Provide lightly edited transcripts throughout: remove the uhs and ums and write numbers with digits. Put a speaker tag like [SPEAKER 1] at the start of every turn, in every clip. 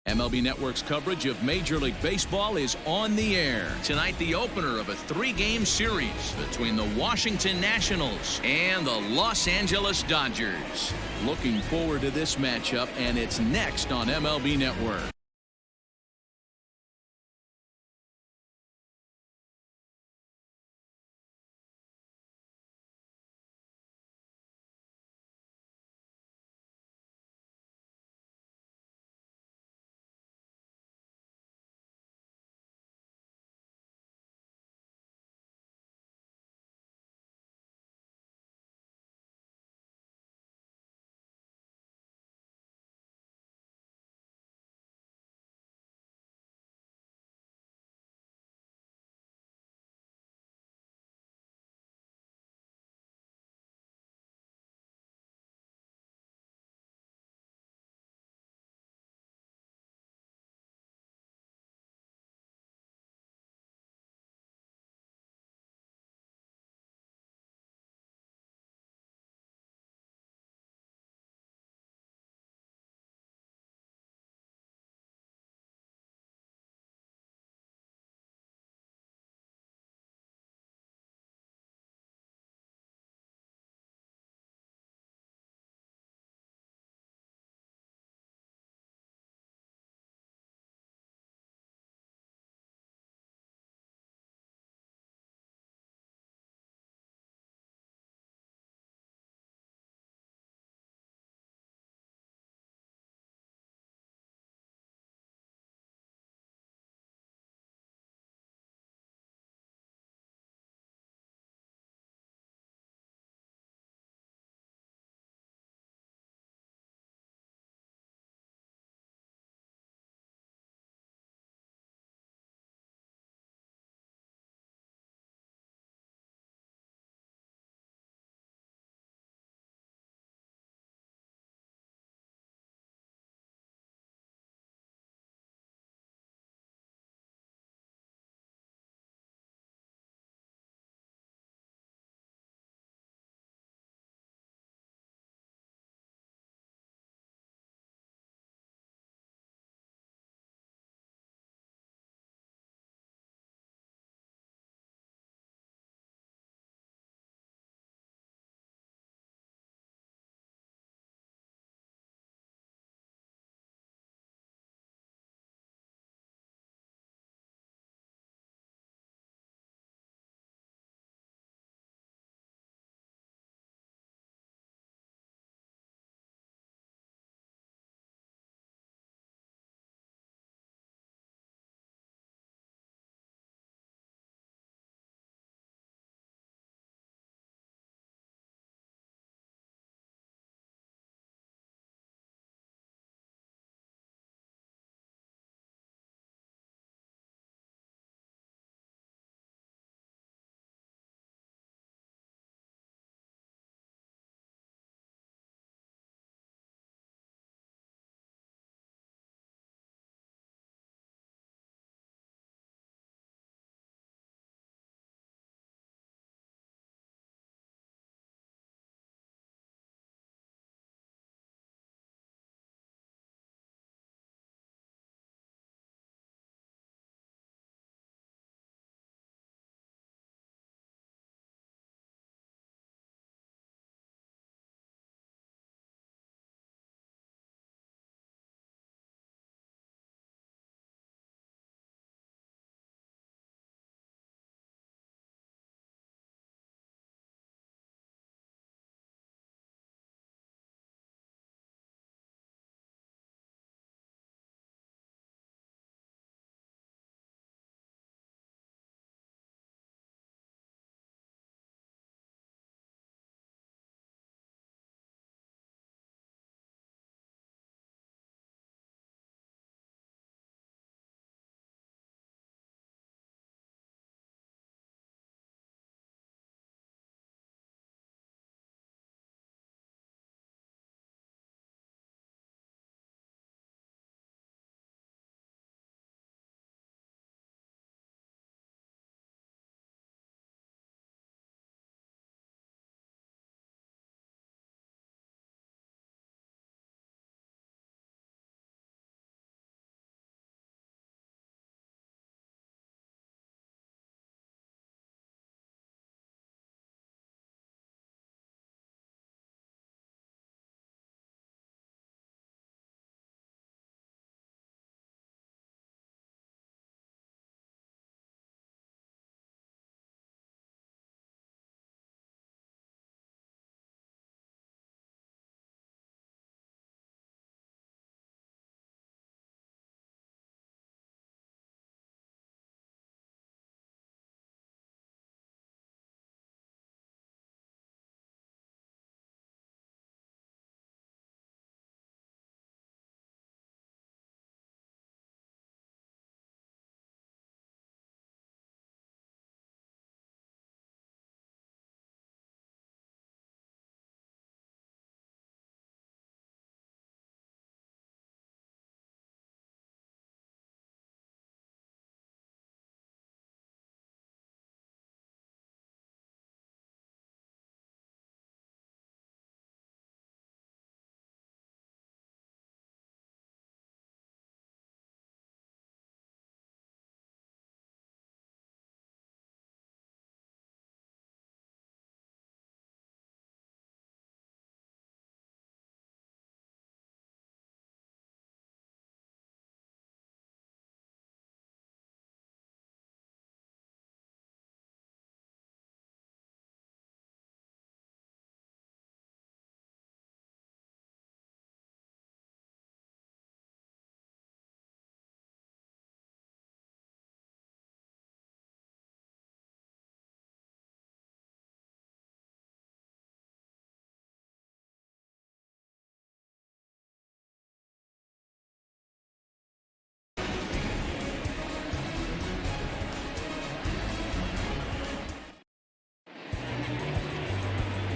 [SPEAKER 1] MLB Network's coverage of Major League Baseball is on the air. Tonight, the opener of a 3-game series between the Washington Nationals and the Los Angeles Dodgers. Looking forward to this matchup, and it's next on MLB Network.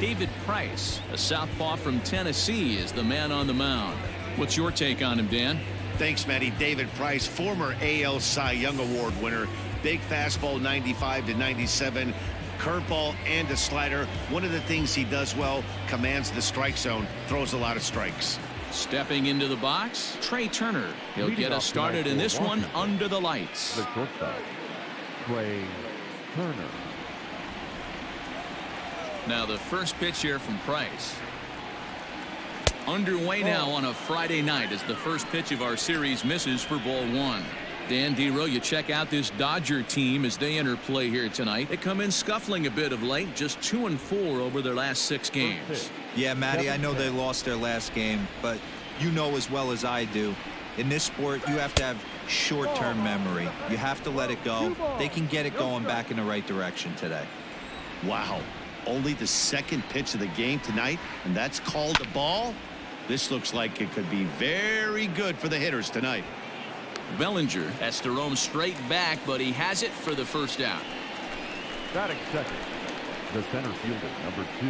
[SPEAKER 1] David Price, a southpaw from Tennessee, is the man on the mound. What's your take on him, Dan?
[SPEAKER 2] Thanks, Matty. David Price, former AL Cy Young Award winner. Big fastball, 95 to 97. Curveball and a slider. One of the things he does well, commands the strike zone, throws a lot of strikes.
[SPEAKER 1] Stepping into the box, Trey Turner. He'll get us started in this one under the lights.
[SPEAKER 3] The shortstop, Trey Turner.
[SPEAKER 1] Now the first pitch here from Price. Underway now on a Friday night as the first pitch of our series misses for ball one. Dan Dero, you check out this Dodger team as they enter play here tonight. They come in scuffling a bit of late, just 2-4 over their last 6 games.
[SPEAKER 4] Yeah, Matty, I know they lost their last game, but you know as well as I do, in this sport, you have to have short-term memory. You have to let it go. They can get it going back in the right direction today.
[SPEAKER 2] Wow. Only the second pitch of the game tonight, and that's called a ball. This looks like it could be very good for the hitters tonight.
[SPEAKER 1] Bellinger has to roam straight back, but he has it for the first out.
[SPEAKER 3] Batting second, the center fielder, number 2,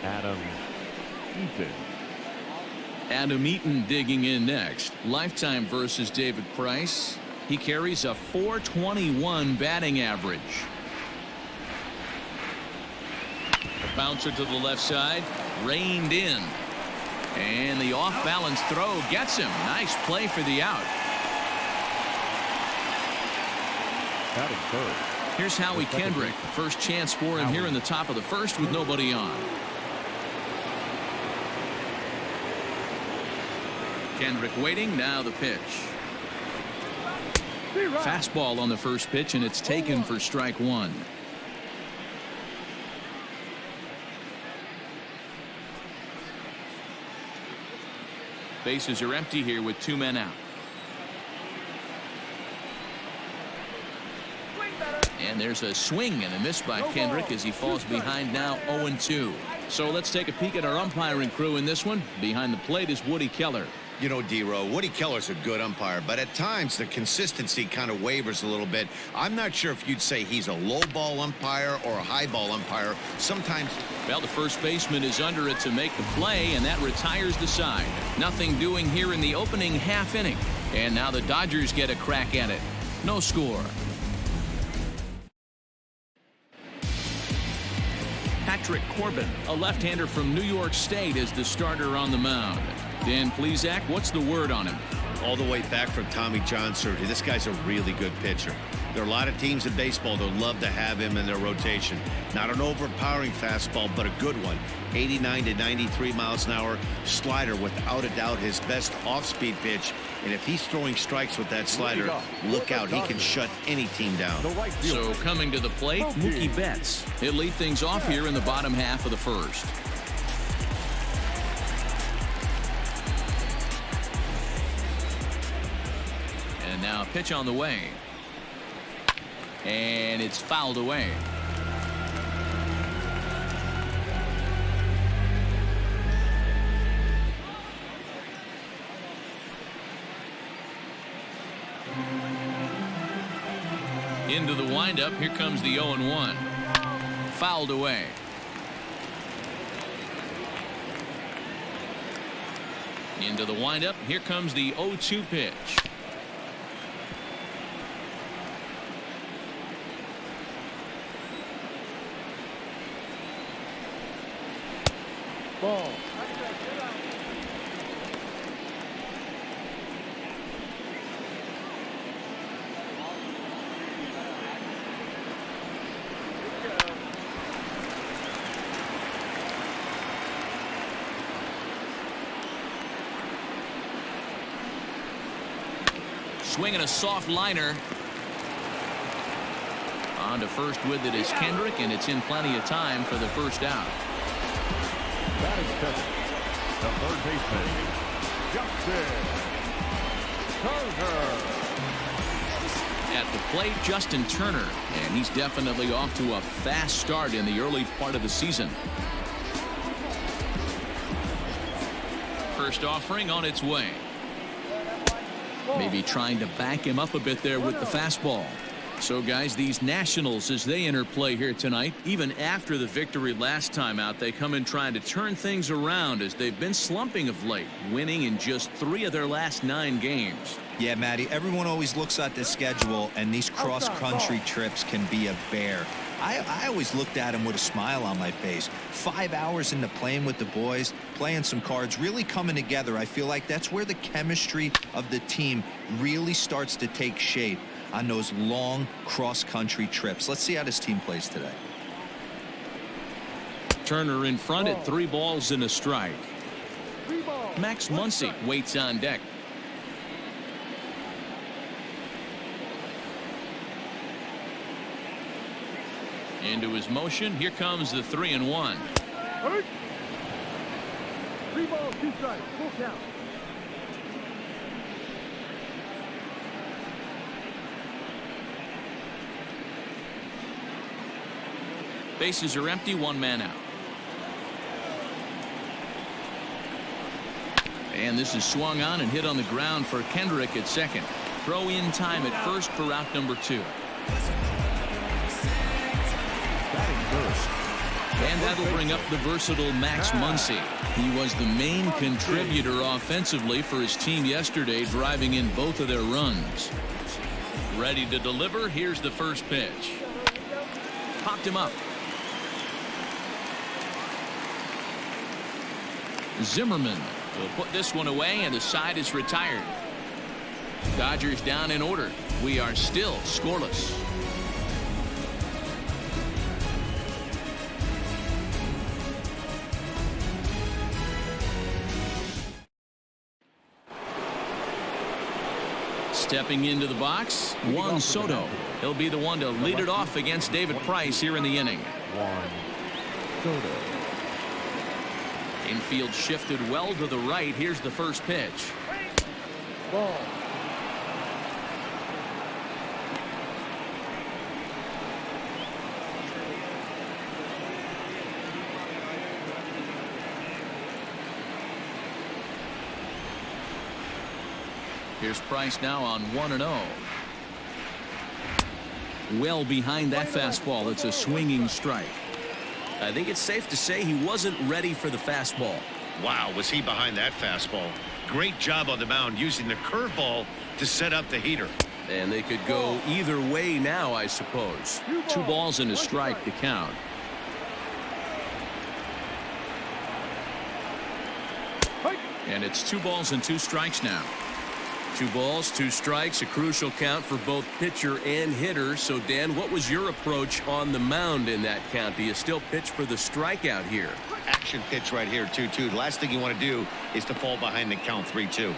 [SPEAKER 3] Adam Eaton.
[SPEAKER 1] Adam Eaton digging in next. Lifetime versus David Price. He carries a .421 batting average. A bouncer to the left side, reined in. And the off-balance throw gets him. Nice play for the out.
[SPEAKER 3] Batting third.
[SPEAKER 1] Here's Howie Kendrick. First chance for him here in the top of the first with nobody on. Kendrick waiting. Now the pitch. Fastball on the first pitch, and it's taken for strike one. Bases are empty here with 2 men out. And there's a swing and a miss by Kendrick as he falls behind now 0-2. So let's take a peek at our umpiring crew in this one. Behind the plate is Woody Keller.
[SPEAKER 2] You know, Dero, Woody Keller's a good umpire, but at times the consistency kind of wavers a little bit. I'm not sure if you'd say he's a low ball umpire or a high ball umpire. Sometimes.
[SPEAKER 1] Well, the first baseman is under it to make the play, and that retires the side. Nothing doing here in the opening half inning. And now the Dodgers get a crack at it. No score. Patrick Corbin, a left-hander from New York State, is the starter on the mound. Dan Plesac, what's the word on him?
[SPEAKER 2] All the way back from Tommy John surgery. This guy's a really good pitcher. There are a lot of teams in baseball that would love to have him in their rotation. Not an overpowering fastball, but a good one. 89 to 93 miles an hour. Slider, without a doubt, his best off-speed pitch. And if he's throwing strikes with that slider, look out. He can shut any team down.
[SPEAKER 1] So coming to the plate, Mookie Betts. He'll lead things off here in the bottom half of the first. And now a pitch on the way. And it's fouled away. Into the windup. Here comes the 0-1. Fouled away. Into the windup. Here comes the 0-2 pitch.
[SPEAKER 3] Ball.
[SPEAKER 1] Swinging a soft liner. On to first with it is Kendrick, and it's in plenty of time for the first out.
[SPEAKER 3] Batting second, the third baseman, Justin Turner.
[SPEAKER 1] At the plate, Justin Turner, and he's definitely off to a fast start in the early part of the season. First offering on its way. Maybe trying to back him up a bit there with the fastball. So, guys, these Nationals, as they enter play here tonight, even after the victory last time out, they come in trying to turn things around as they've been slumping of late, winning in just 3 of their last 9 games.
[SPEAKER 4] Yeah, Matty, everyone always looks at the schedule, and these cross-country trips can be a bear. I always looked at him with a smile on my face. 5 hours into playing with the boys, playing some cards, really coming together. I feel like that's where the chemistry of the team really starts to take shape on those long cross-country trips. Let's see how this team plays today.
[SPEAKER 1] Turner in front at 3 balls and a strike. Max Muncy waits on deck. Into his motion. Here comes the 3-1.
[SPEAKER 3] 3 balls, 2 strikes, full count.
[SPEAKER 1] Bases are empty, 1 man out. And this is swung on and hit on the ground for Kendrick at second. Throw in time at first for out number 2. And that'll bring up the versatile Max Muncy. He was the main contributor offensively for his team yesterday, driving in both of their runs. Ready to deliver. Here's the first pitch. Popped him up. Zimmerman will put this one away, and the side is retired. Dodgers down in order. We are still scoreless. Stepping into the box, Juan Soto. He'll be the one to lead it off against David Price here in the inning.
[SPEAKER 3] Juan Soto.
[SPEAKER 1] Infield shifted well to the right. Here's the first pitch.
[SPEAKER 3] Ball.
[SPEAKER 1] Here's Price now on 1-0. Well behind that fastball. It's a swinging strike. I think it's safe to say he wasn't ready for the fastball.
[SPEAKER 2] Wow, was he behind that fastball. Great job on the mound using the curveball to set up the heater.
[SPEAKER 1] And they could go either way now, I suppose. 2 balls and a strike to count. And it's 2 balls and 2 strikes now. 2 balls, 2 strikes, a crucial count for both pitcher and hitter. So, Dan, what was your approach on the mound in that count? Do you still pitch for the strikeout here?
[SPEAKER 2] Action pitch right here, 2-2. The last thing you want to do is to fall behind the count 3-2.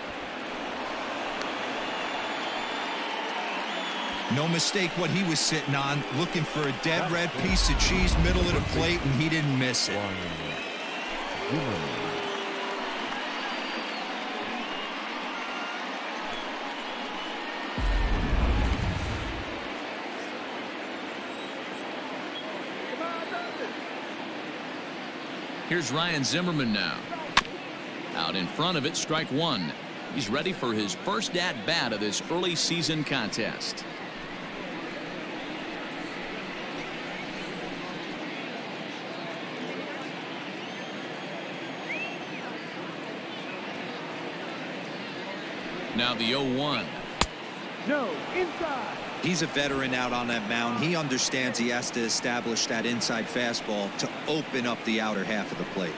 [SPEAKER 4] No mistake what he was sitting on, looking for a dead red piece of cheese middle of the plate, and he didn't miss it.
[SPEAKER 1] Here's Ryan Zimmerman now. Out in front of it, strike 1. He's ready for his first at-bat of this early season contest. Now the 0-1.
[SPEAKER 3] No, inside.
[SPEAKER 4] He's a veteran out on that mound. He understands he has to establish that inside fastball to open up the outer half of the plate.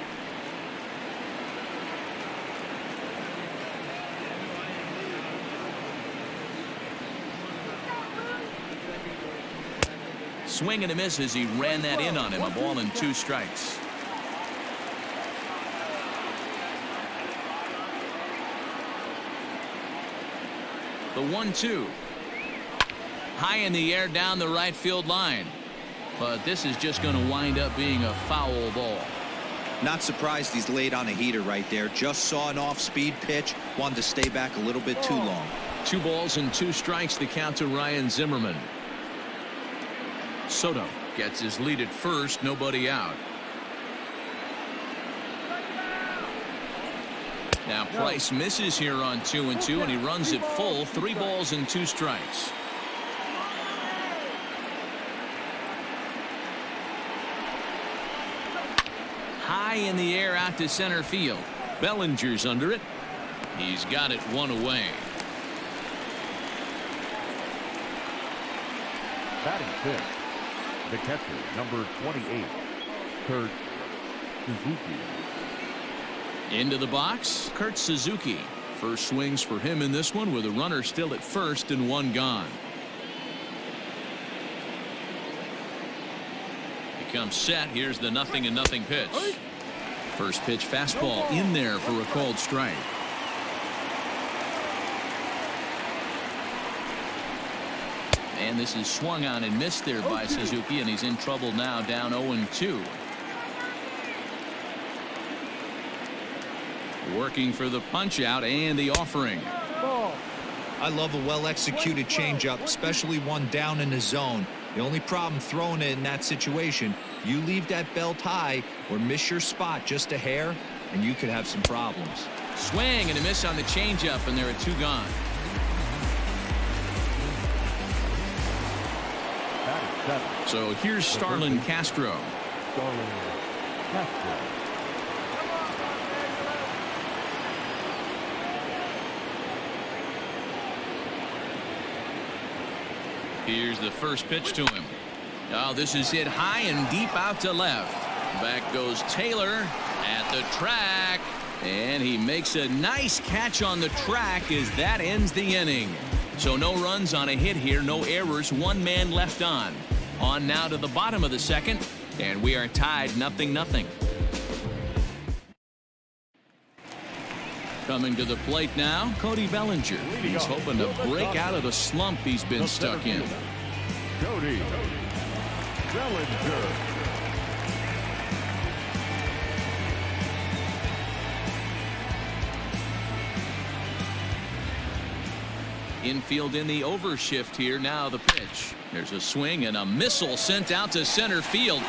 [SPEAKER 1] Swing and a miss as he ran that in on him. A ball and 2 strikes. The 1-2. High in the air down the right field line. But this is just going to wind up being a foul ball.
[SPEAKER 4] Not surprised he's laid on a heater right there. Just saw an off-speed pitch. Wanted to stay back a little bit too long.
[SPEAKER 1] 2 balls and 2 strikes the count to Ryan Zimmerman. Soto gets his lead at first. Nobody out. Now Price misses here on 2-2, and he runs it full. 3 balls and 2 strikes. high in the air out to center field. Bellinger's under it. He's got it one away.
[SPEAKER 3] Batting fifth, the catcher, number 28, Kurt Suzuki.
[SPEAKER 1] Into the box, Kurt Suzuki. First swings for him in this one with a runner still at first and one gone. He comes set. Here's the 0-0 pitch. First pitch fastball in there for a called strike. And this is swung on and missed there by Suzuki, and he's in trouble now, down 0-2. Working for the punch out and the offering.
[SPEAKER 4] I love a well-executed changeup, especially one down in the zone. The only problem throwing it in that situation, you leave that belt high or miss your spot just a hair, and you could have some problems.
[SPEAKER 1] Swing and a miss on the changeup, and there are two gone. So here's Starlin Castro.
[SPEAKER 3] Starlin Castro.
[SPEAKER 1] Here's the first pitch to him. Oh, this is hit high and deep out to left. Back goes Taylor at the track, and he makes a nice catch on the track as that ends the inning. So no runs on a hit here, no errors, one man left on. On now to the bottom of the second, and we are tied 0-0. Coming to the plate now, Cody Bellinger. He's hoping to break out of the slump he's been stuck in.
[SPEAKER 3] Cody Bellinger.
[SPEAKER 1] Infield in the overshift here. Now the pitch. There's a swing and a missile sent out to center field.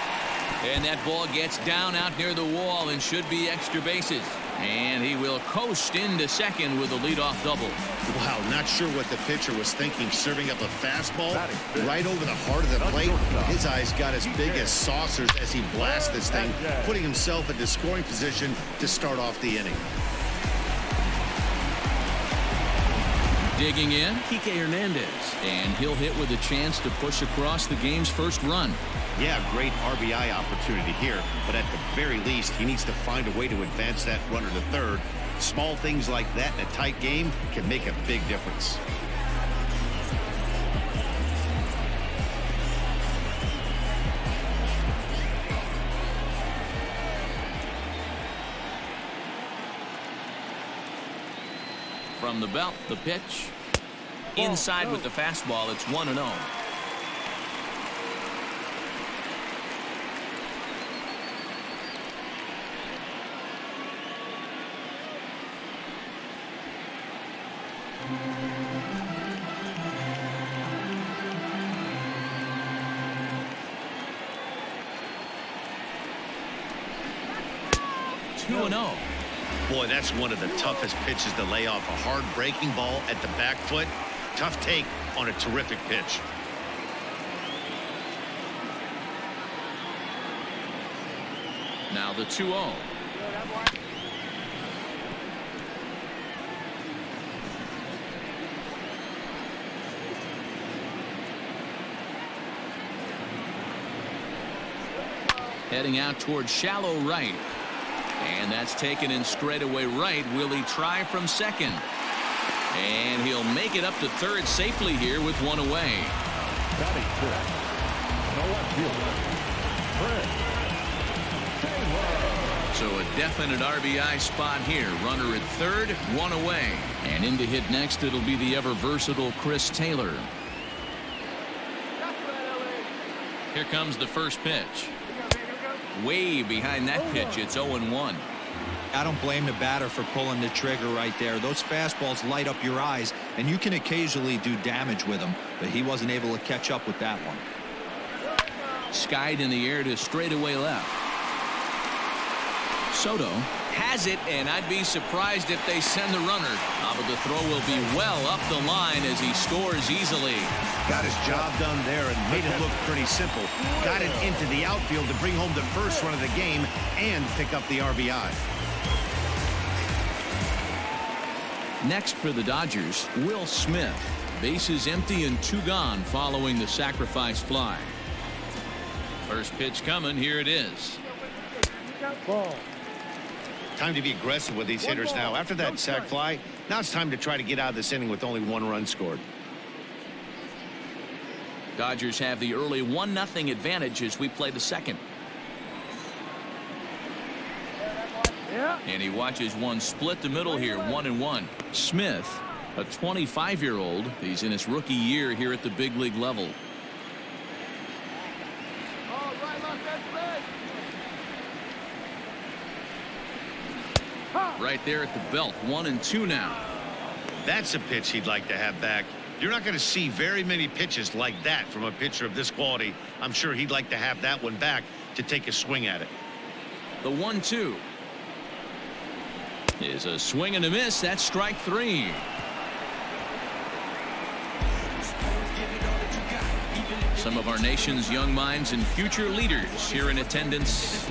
[SPEAKER 1] And that ball gets down out near the wall and should be extra bases. And he will coast into second with a leadoff double.
[SPEAKER 2] Wow, not sure what the pitcher was thinking, serving up a fastball right over the heart of the plate. His eyes got as big as saucers as he blasts this thing, putting himself in the scoring position to start off the inning.
[SPEAKER 1] Digging in, Kike Hernandez, and he'll hit with a chance to push across the game's first run.
[SPEAKER 2] Yeah, great RBI opportunity here, but at the very least, he needs to find a way to advance that runner to third. Small things like that in a tight game can make a big difference.
[SPEAKER 1] From the belt, the pitch. Inside with the fastball, it's 1-0.
[SPEAKER 2] Boy, that's one of the toughest pitches to lay off. A hard breaking ball at the back foot. Tough take on a terrific pitch.
[SPEAKER 1] Now the 2-0. Heading out towards shallow right. And that's taken in straightaway right. Will he try from second? And he'll make it up to third safely here with one away.
[SPEAKER 3] Batting fifth, the left fielder,
[SPEAKER 1] So a definite RBI spot here. Runner at third, one away. And in to hit next, it'll be the ever versatile Chris Taylor. Here comes the first pitch. Way behind that pitch, it's 0-1.
[SPEAKER 4] I don't blame the batter for pulling the trigger right there. Those fastballs light up your eyes, and you can occasionally do damage with them, but he wasn't able to catch up with that one.
[SPEAKER 1] Skied in the air to straightaway left. Soto has it, and I'd be surprised if they send the runner. But the throw will be well up the line as he scores easily.
[SPEAKER 2] Got his job done there and made it look pretty simple. Got it into the outfield to bring home the first run of the game and pick up the RBI.
[SPEAKER 1] Next for the Dodgers, Will Smith. Bases empty and 2 gone following the sacrifice fly. First pitch coming. Here it is.
[SPEAKER 3] Ball.
[SPEAKER 2] Time to be aggressive with these hitters now. After that sac fly, now it's time to try to get out of this inning with only 1 run scored.
[SPEAKER 1] Dodgers have the early 1-0 advantage as we play the second. And he watches one split the middle here, 1-1. Smith, a 25-year-old. He's in his rookie year here at the big league level. Right there at the belt, 1-2 now.
[SPEAKER 2] That's a pitch he'd like to have back. You're not going to see very many pitches like that from a pitcher of this quality. I'm sure he'd like to have that one back to take a swing at it.
[SPEAKER 1] The 1-2 is a swing and a miss. That's strike 3. Some of our nation's young minds and future leaders here in attendance.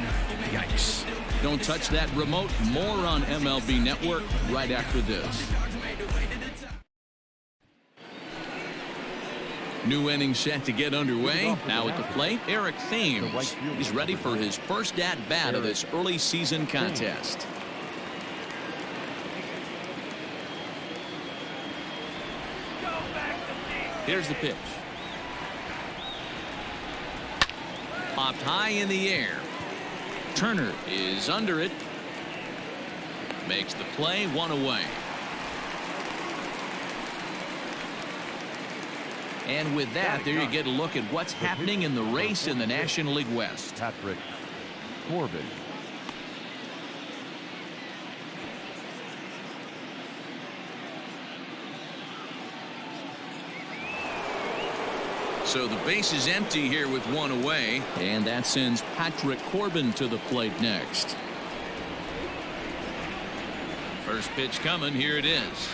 [SPEAKER 1] Yikes. Don't touch that remote. More on MLB Network right after this. New inning set to get underway. Now at the plate, Eric Thames. He's ready for his first at-bat of this early season contest. Here's the pitch. Popped high in the air. Turner is under it. Makes the play, 1 away. And with that, there you get a look at what's happening in the race in the National League West.
[SPEAKER 3] Patrick Corbin.
[SPEAKER 1] So the base is empty here with 1 away, and that sends Patrick Corbin to the plate next. First pitch coming. Here it is.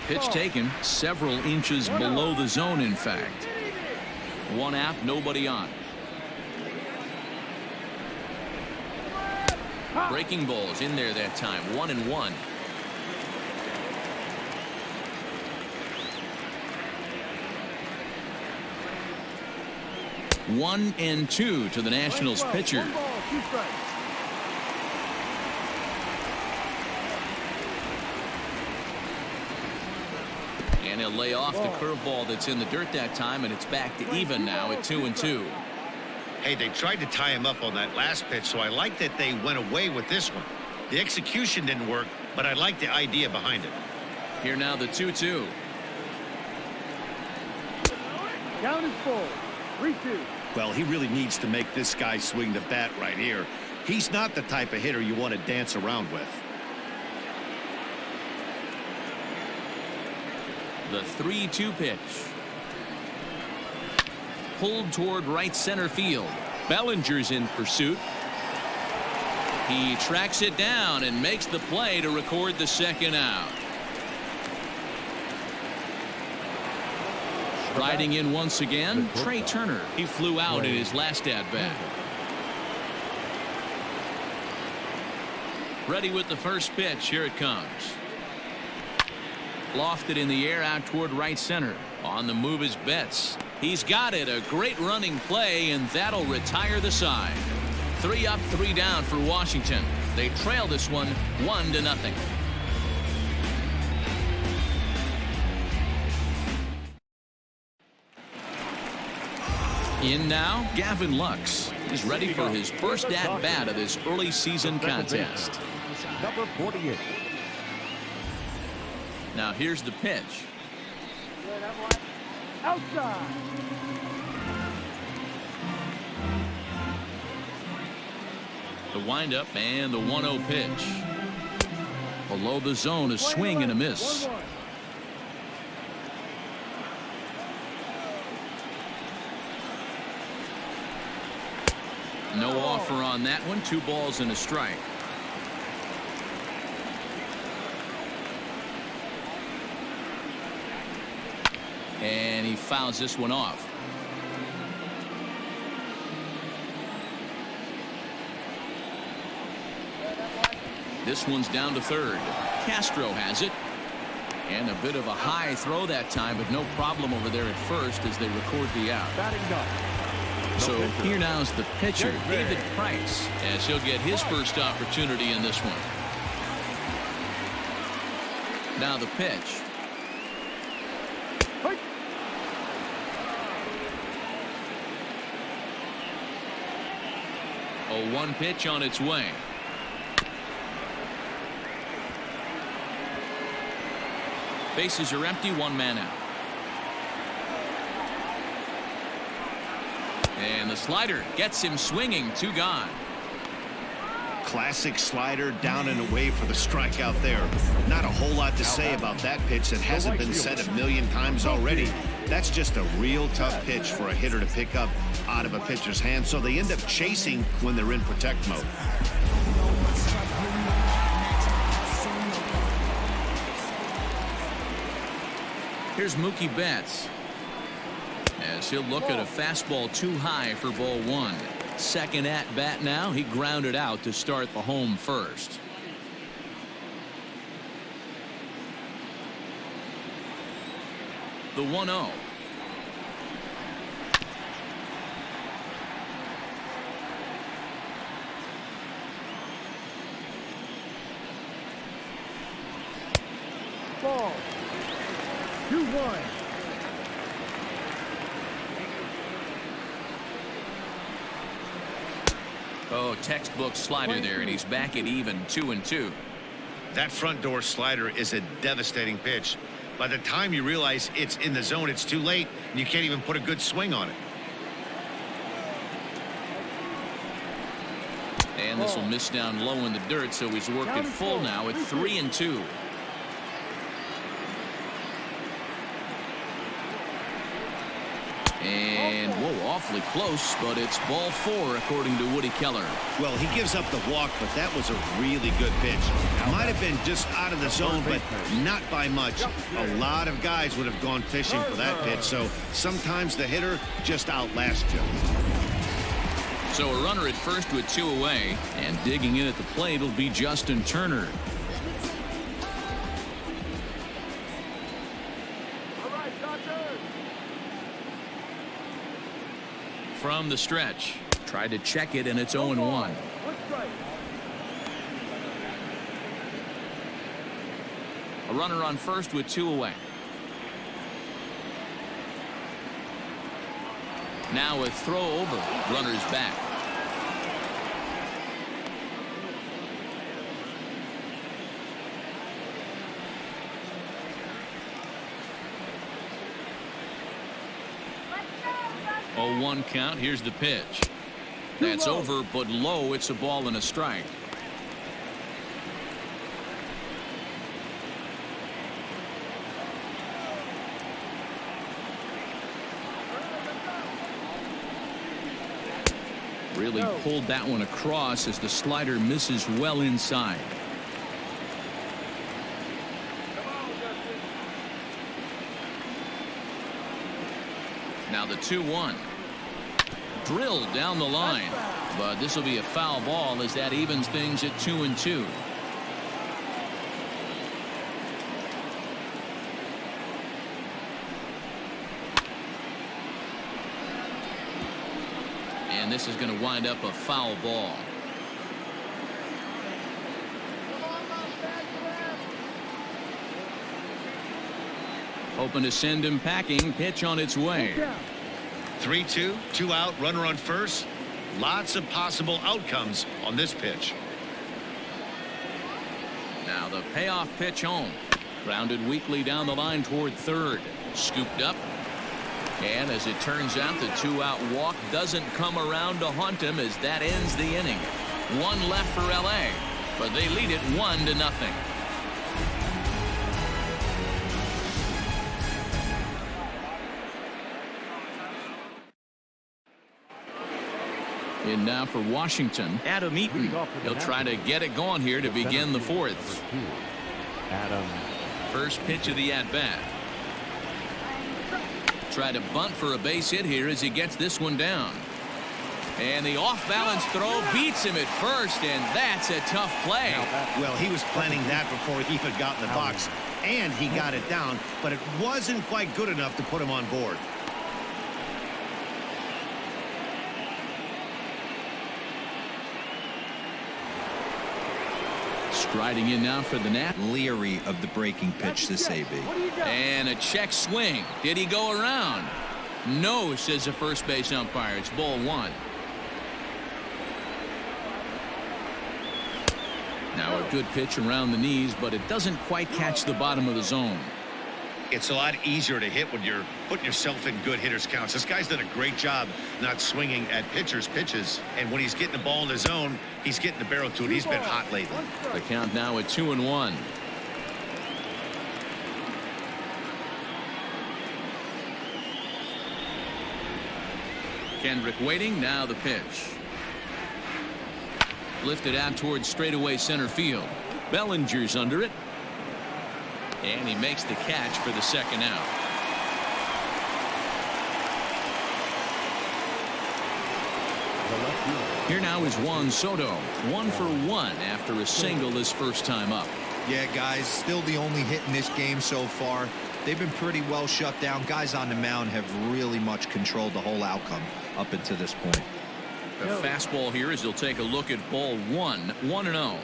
[SPEAKER 1] Pitch taken several inches below the zone, in fact. 1 out, nobody on. Breaking balls in there that time. 1-1. One and 2 to the Nationals pitcher. And he'll lay off the curveball that's in the dirt that time, and it's back to even now at 2-2.
[SPEAKER 2] Hey, they tried to tie him up on that last pitch, so I like that they went away with this one. The execution didn't work, but I like the idea behind it.
[SPEAKER 1] Here now the 2-2.
[SPEAKER 3] Down is full. 3-2.
[SPEAKER 2] Well, he really needs to make this guy swing the bat right here. He's not the type of hitter you want to dance around with.
[SPEAKER 1] The 3-2 pitch. Pulled toward right center field. Bellinger's in pursuit. He tracks it down and makes the play to record the second out. Riding in once again, Trey Turner. He flew out in his last at-bat. Ready with the first pitch. Here it comes. Lofted in the air out toward right center. On the move is Betts. He's got it. A great running play, and that'll retire the side. 3 up, 3 down for Washington. They trail this one 1-0. In now, Gavin Lux is ready for his first at-bat of this early season contest.
[SPEAKER 3] Number 48.
[SPEAKER 1] Now here's the pitch.
[SPEAKER 3] Outside.
[SPEAKER 1] The windup and the 1-0 pitch. Below the zone, a swing and a miss. No offer on that one. 2 balls and a strike. And he fouls this one off. This one's down to third. Castro has it. And a bit of a high throw that time, but no problem over there at first as they record the out.
[SPEAKER 3] Batting up.
[SPEAKER 1] So here now's the pitcher, David Price, as he'll get his first opportunity in this one. Now the pitch.
[SPEAKER 3] Hey.
[SPEAKER 1] 0-1 pitch on its way. Bases are empty, 1 man out. And the slider gets him swinging, 2 gone.
[SPEAKER 2] Classic slider down and away for the strikeout there. Not a whole lot to say about that pitch that hasn't been said a million times already. That's just a real tough pitch for a hitter to pick up out of a pitcher's hand, so they end up chasing when they're in protect mode.
[SPEAKER 1] Here's Mookie Betts, as he'll look at a fastball too high for ball 1. Second at bat now. He grounded out to start the home first. The 1-0.
[SPEAKER 3] Ball. 2-1.
[SPEAKER 1] Oh, textbook slider there, and he's back at even 2-2.
[SPEAKER 2] That front door slider is a devastating pitch. By the time you realize it's in the zone, it's too late, and you can't even put a good swing on it.
[SPEAKER 1] And this will miss down low in the dirt, so he's worked it full now at 3-2. And, whoa, awfully close, but it's ball 4, according to Woody Keller.
[SPEAKER 2] Well, he gives up the walk, but that was a really good pitch. Might have been just out of the zone, but not by much. A lot of guys would have gone fishing for that pitch, so sometimes the hitter just outlasts you.
[SPEAKER 1] So a runner at first with 2 away, and digging in at the plate will be Justin Turner. From the stretch, tried to check it, and it's 0-1. A runner on first with 2 away. Now a throw over. Runner's back. Oh, 1 count. Here's the pitch. That's over, but low. It's a ball and a strike. Really pulled that one across as the slider misses well inside. Now the 2-1. Drilled down the line, but this will be a foul ball as that evens things at 2-2. And this is going to wind up a foul ball. Hoping to send him packing. Pitch on its way.
[SPEAKER 2] 3-2, 2 out, runner on first. Lots of possible outcomes on this pitch.
[SPEAKER 1] Now the payoff pitch home. Grounded weakly down the line toward third. Scooped up. And as it turns out, the 2-out walk doesn't come around to haunt him as that ends the inning. 1 left for LA, but they lead it 1-0. In now for Washington, Adam Eaton. He'll try to get it going here to begin the fourth.
[SPEAKER 3] Adam.
[SPEAKER 1] First pitch of the at-bat. Try to bunt for a base hit here as he gets this one down. And the off-balance throw beats him at first, and that's a tough play.
[SPEAKER 2] Well, he was planning that before he even got in the box, and he got it down, but it wasn't quite good enough to put him on board.
[SPEAKER 1] Striding in now for the Nat.
[SPEAKER 4] Leery of the breaking pitch, this AB.
[SPEAKER 1] And a check swing. Did he go around? No, says the first base umpire. It's ball one. Now a good pitch around the knees, but it doesn't quite catch the bottom of the zone.
[SPEAKER 2] It's a lot easier to hit when you're putting yourself in good hitters' counts. This guy's done a great job not swinging at pitchers' pitches, and when he's getting the ball in the zone, he's getting the barrel to it. He's been hot lately.
[SPEAKER 1] The count now at 2-1. Kendrick waiting. Now the pitch. Lifted out towards straightaway center field. Bellinger's under it. And he makes the catch for the second out. Here now is Juan Soto. 1 for 1 after a single his first time up.
[SPEAKER 4] Yeah, guys, still the only hit in this game so far. They've been pretty well shut down. Guys on the mound have really much controlled the whole outcome up until this point.
[SPEAKER 1] The fastball here as he'll take a look at ball one. 1-0.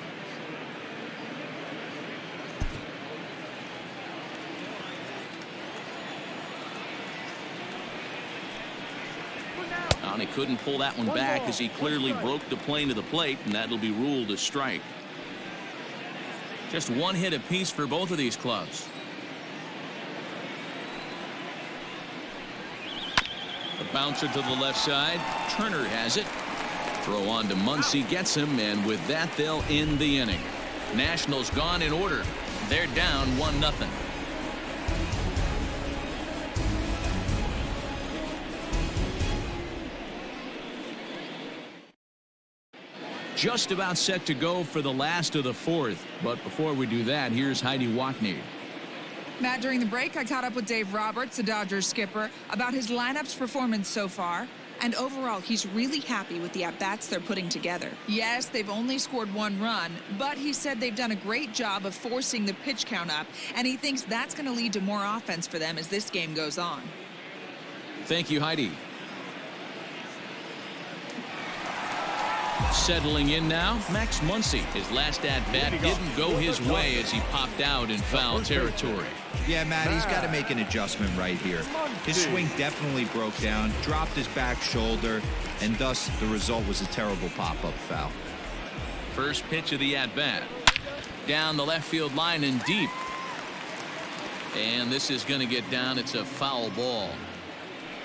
[SPEAKER 1] And he couldn't pull that one back as he clearly broke the plane to the plate, and that'll be ruled a strike. Just one hit apiece for both of these clubs. A bouncer to the left side. Turner has it. Throw on to Muncy, gets him, and with that they'll end the inning. Nationals gone in order. They're down 1-0. Just about set to go for the last of the fourth. But before we do that, here's Heidi Watney.
[SPEAKER 5] Matt, during the break, I caught up with Dave Roberts, the Dodgers skipper, about his lineup's performance so far. And overall, he's really happy with the at-bats they're putting together. Yes, they've only scored 1 run, but he said they've done a great job of forcing the pitch count up, and he thinks that's going to lead to more offense for them as this game goes on.
[SPEAKER 1] Thank you, Heidi. Settling in now, Max Muncy. His last at-bat didn't go his way as he popped out in foul territory.
[SPEAKER 4] Yeah, Matt, he's got to make an adjustment right here. His swing definitely broke down, dropped his back shoulder, and thus the result was a terrible pop-up foul.
[SPEAKER 1] First pitch of the at-bat. Down the left field line and deep. And this is going to get down. It's a foul ball.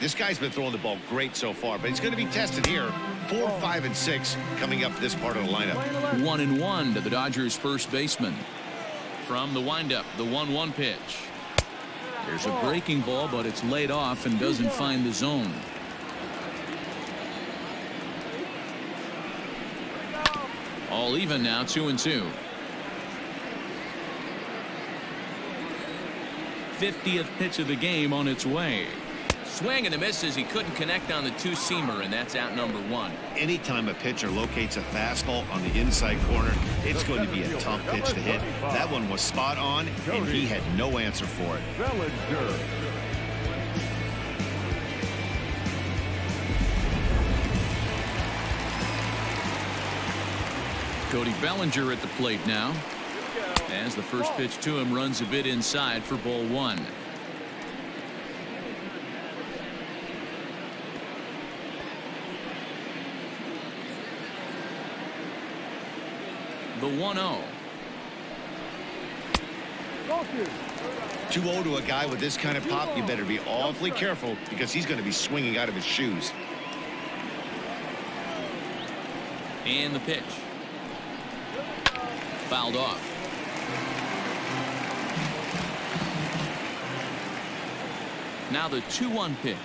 [SPEAKER 2] This guy's been throwing the ball great so far, but he's going to be tested here. 4, 5, and 6 coming up this part of the lineup.
[SPEAKER 1] 1-1 to the Dodgers first baseman. From the windup, the 1-1 pitch. There's a breaking ball, but it's laid off and doesn't find the zone. All even now, 2-2. 50th pitch of the game on its way. Swing and a miss as he couldn't connect on the two-seamer, and that's out number 1.
[SPEAKER 2] Anytime a pitcher locates a fastball on the inside corner, it's going to be a tough pitch to hit. That one was spot on, and he had no answer for it.
[SPEAKER 3] Bellinger.
[SPEAKER 1] Cody Bellinger at the plate now. As the first pitch to him runs a bit inside for ball 1. The 1-0.
[SPEAKER 2] 2-0 to a guy with this kind of pop, you better be awfully careful because he's going to be swinging out of his shoes.
[SPEAKER 1] And the pitch. Fouled off. Now the 2-1 pitch.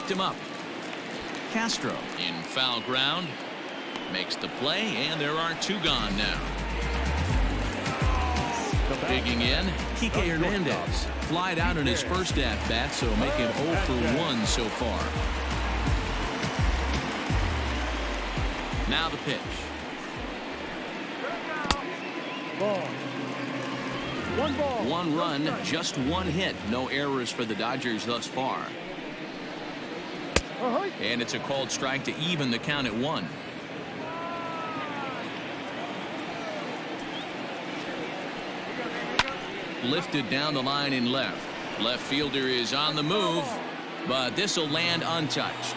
[SPEAKER 1] knocked him up. Castro in foul ground. Makes the play, and there are two gone now. Digging in, Kike Hernandez. Flied out in his first at-bat, so making 0 for 1 so far. Now the pitch.
[SPEAKER 3] Ball. One ball.
[SPEAKER 1] One run, just one hit. No errors for the Dodgers thus far. And it's a called strike to even the count at 1. Lifted down the line in left. Left fielder is on the move, but this will land untouched.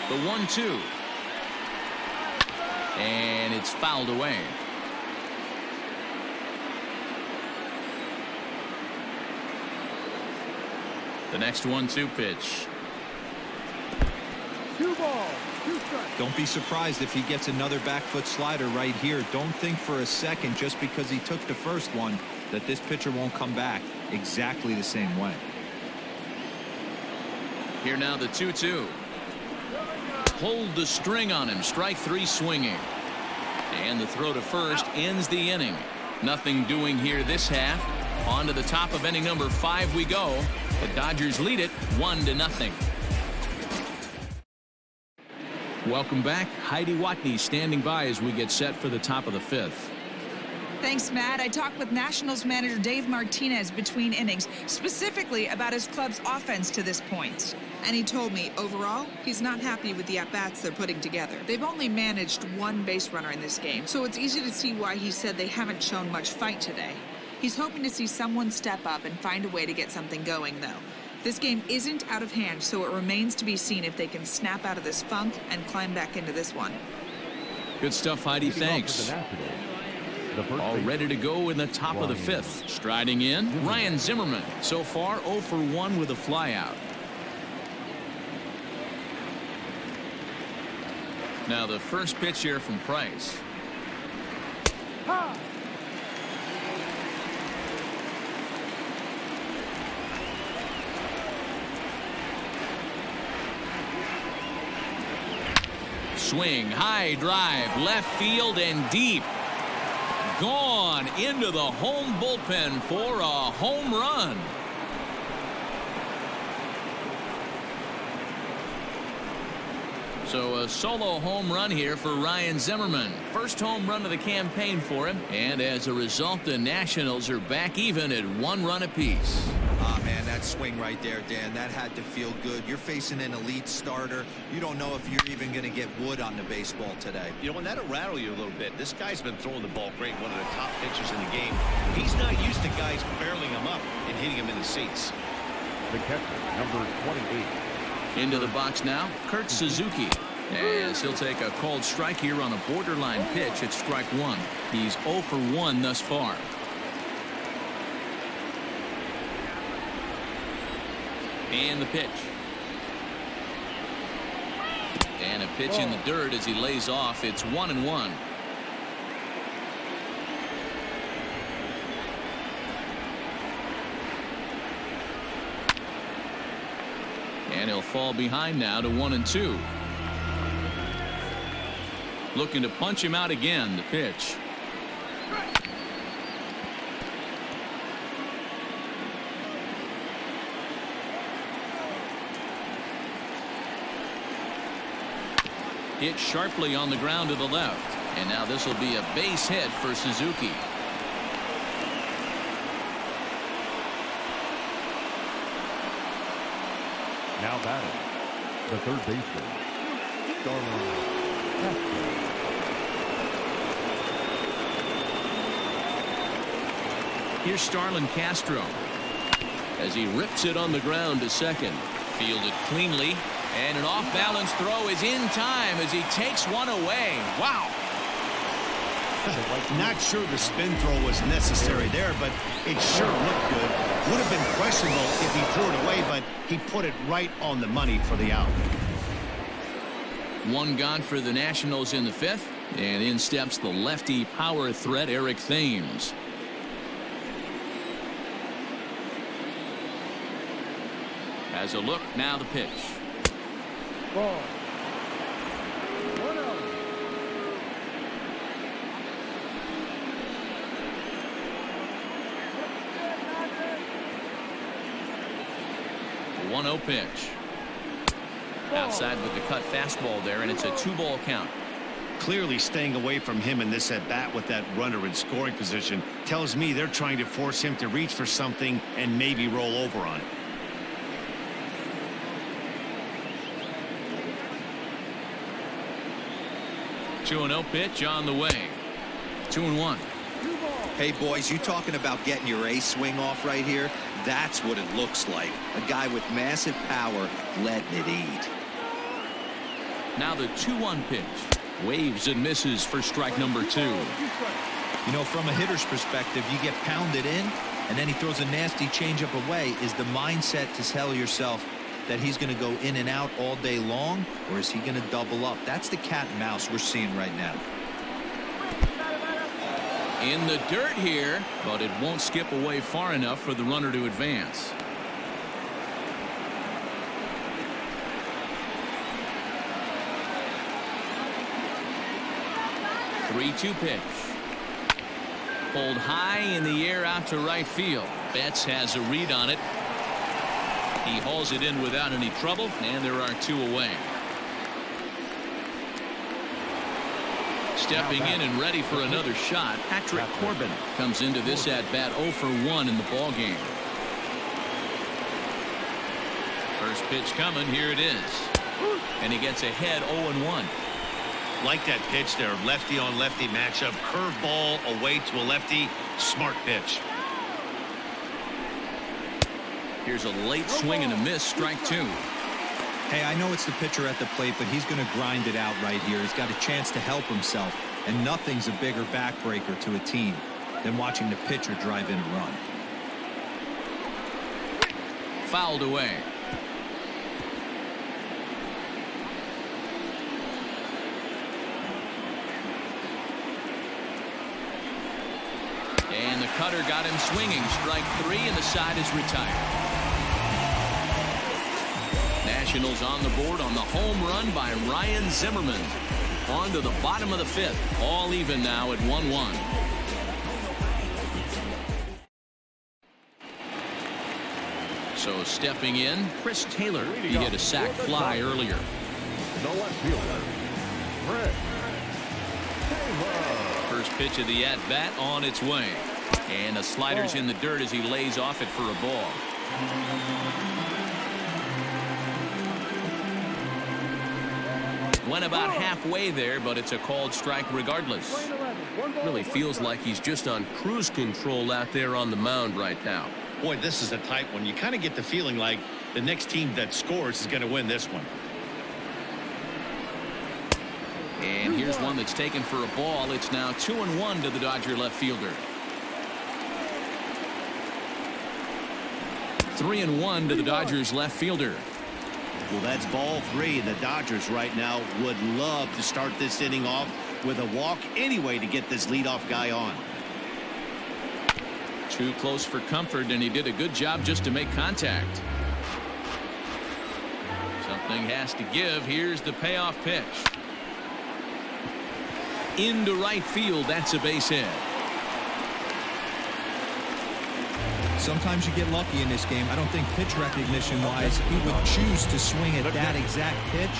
[SPEAKER 1] The 1-2. And it's fouled away. The next 1-2 pitch.
[SPEAKER 3] 2 balls, 2 strikes.
[SPEAKER 4] Don't be surprised if he gets another back foot slider right here. Don't think for a second just because he took the first one that this pitcher won't come back exactly the same way.
[SPEAKER 1] Here now the 2-2. Hold the string on him. Strike 3 swinging. And the throw to first ends the inning. Nothing doing here this half. On to the top of inning number 5 we go. The Dodgers lead it 1-0. Welcome back. Heidi Watney standing by as we get set for the top of the 5th.
[SPEAKER 5] Thanks, Matt. I talked with Nationals manager Dave Martinez between innings, specifically about his club's offense to this point. And he told me, overall, he's not happy with the at-bats they're putting together. They've only managed 1 base runner in this game, so it's easy to see why he said they haven't shown much fight today. He's hoping to see someone step up and find a way to get something going, though. This game isn't out of hand, so it remains to be seen if they can snap out of this funk and climb back into this one.
[SPEAKER 1] Good stuff, Heidi. Thanks. All ready to go in the top of the 5th. Striding in, Ryan Zimmerman. So far, 0 for 1 with a flyout. Now the first pitch here from Price. Swing, high drive, left field and deep. Gone into the home bullpen for a home run. So a solo home run here for Ryan Zimmerman. First home run of the campaign for him. And as a result, the Nationals are back even at 1 run apiece.
[SPEAKER 4] Ah, man, that swing right there, Dan, that had to feel good. You're facing an elite starter. You don't know if you're even going to get wood on the baseball today.
[SPEAKER 2] You know, and that'll rattle you a little bit. This guy's been throwing the ball great, one of the top pitchers in the game. He's not used to guys barreling him up and hitting him in the seats.
[SPEAKER 3] The catcher, number 28.
[SPEAKER 1] Into the box now, Kurt Suzuki. As he'll take a called strike here on a borderline pitch at strike 1. He's 0 for 1 thus far. And the pitch. And a pitch in the dirt as he lays off. It's 1-1. And he'll fall behind now to 1-2. Looking to punch him out again. The pitch. Hit sharply on the ground to the left. And now this will be a base hit for Suzuki.
[SPEAKER 3] Now batting, the third baseman,
[SPEAKER 1] Here's Starlin Castro as he rips it on the ground to second. Fielded cleanly, and an off-balance throw is in time as he takes one away. Wow.
[SPEAKER 2] Not sure the spin throw was necessary there, but it sure looked good. Would have been questionable if he threw it away, but he put it right on the money for the out.
[SPEAKER 1] One gone for the Nationals in the 5th, and in steps the lefty power threat Eric Thames. Has a look, now the pitch.
[SPEAKER 3] Ball. 1-0.
[SPEAKER 1] 1-0 pitch. Outside with the cut fastball there, and it's a 2-ball count.
[SPEAKER 2] Clearly staying away from him in this at bat with that runner in scoring position tells me they're trying to force him to reach for something and maybe roll over on it.
[SPEAKER 1] Two 2-0 pitch on the way. 2-1.
[SPEAKER 4] Hey, boys, you talking about getting your ace swing off right here? That's what it looks like. A guy with massive power letting it eat.
[SPEAKER 1] Now the 2-1 pitch. Waves and misses for strike number 2.
[SPEAKER 4] You know, from a hitter's perspective, you get pounded in, and then he throws a nasty changeup away. Is the mindset to tell yourself that he's going to go in and out all day long, or is he going to double up? That's the cat and mouse we're seeing right now.
[SPEAKER 1] In the dirt here, but it won't skip away far enough for the runner to advance. Three-two pitch. Pulled high in the air out to right field. Betts has a read on it. He hauls it in without any trouble, and there are 2 away. Stepping in and ready for another shot, Patrick Corbin comes into this at bat 0 for 1 in the ball game. First pitch coming, here it is, and he gets ahead 0-1.
[SPEAKER 2] Like that pitch there, lefty on lefty matchup, curveball away to a lefty, smart pitch.
[SPEAKER 1] Here's a late swing and a miss, strike 2.
[SPEAKER 4] Hey, I know it's the pitcher at the plate, but he's going to grind it out right here. He's got a chance to help himself, and nothing's a bigger backbreaker to a team than watching the pitcher drive in a run.
[SPEAKER 1] Fouled away. And the cutter got him swinging. Strike 3, and the side is retired. Nationals on the board on the home run by Ryan Zimmerman. On to the bottom of the 5th. All even now at 1-1. So stepping in, Chris Taylor. He hit a sac fly earlier.
[SPEAKER 3] The left fielder, Chris Taylor.
[SPEAKER 1] First pitch of the at-bat on its way. And the slider's in the dirt as he lays off it for a ball. Went about halfway there, but it's a called strike regardless. Really feels like he's just on cruise control out there on the mound right now.
[SPEAKER 2] Boy, this is a tight one. You kind of get the feeling like the next team that scores is going to win this one.
[SPEAKER 1] And here's one that's taken for a ball. It's now 2-1 to the Dodger left fielder. 3-1 to the Dodgers left fielder.
[SPEAKER 2] Well, that's ball 3. The Dodgers right now would love to start this inning off with a walk anyway to get this leadoff guy on.
[SPEAKER 1] Too close for comfort, and he did a good job just to make contact. Something has to give. Here's the payoff pitch. Into right field. That's a base hit.
[SPEAKER 4] Sometimes you get lucky in this game. I don't think pitch recognition wise he would choose to swing at that exact pitch.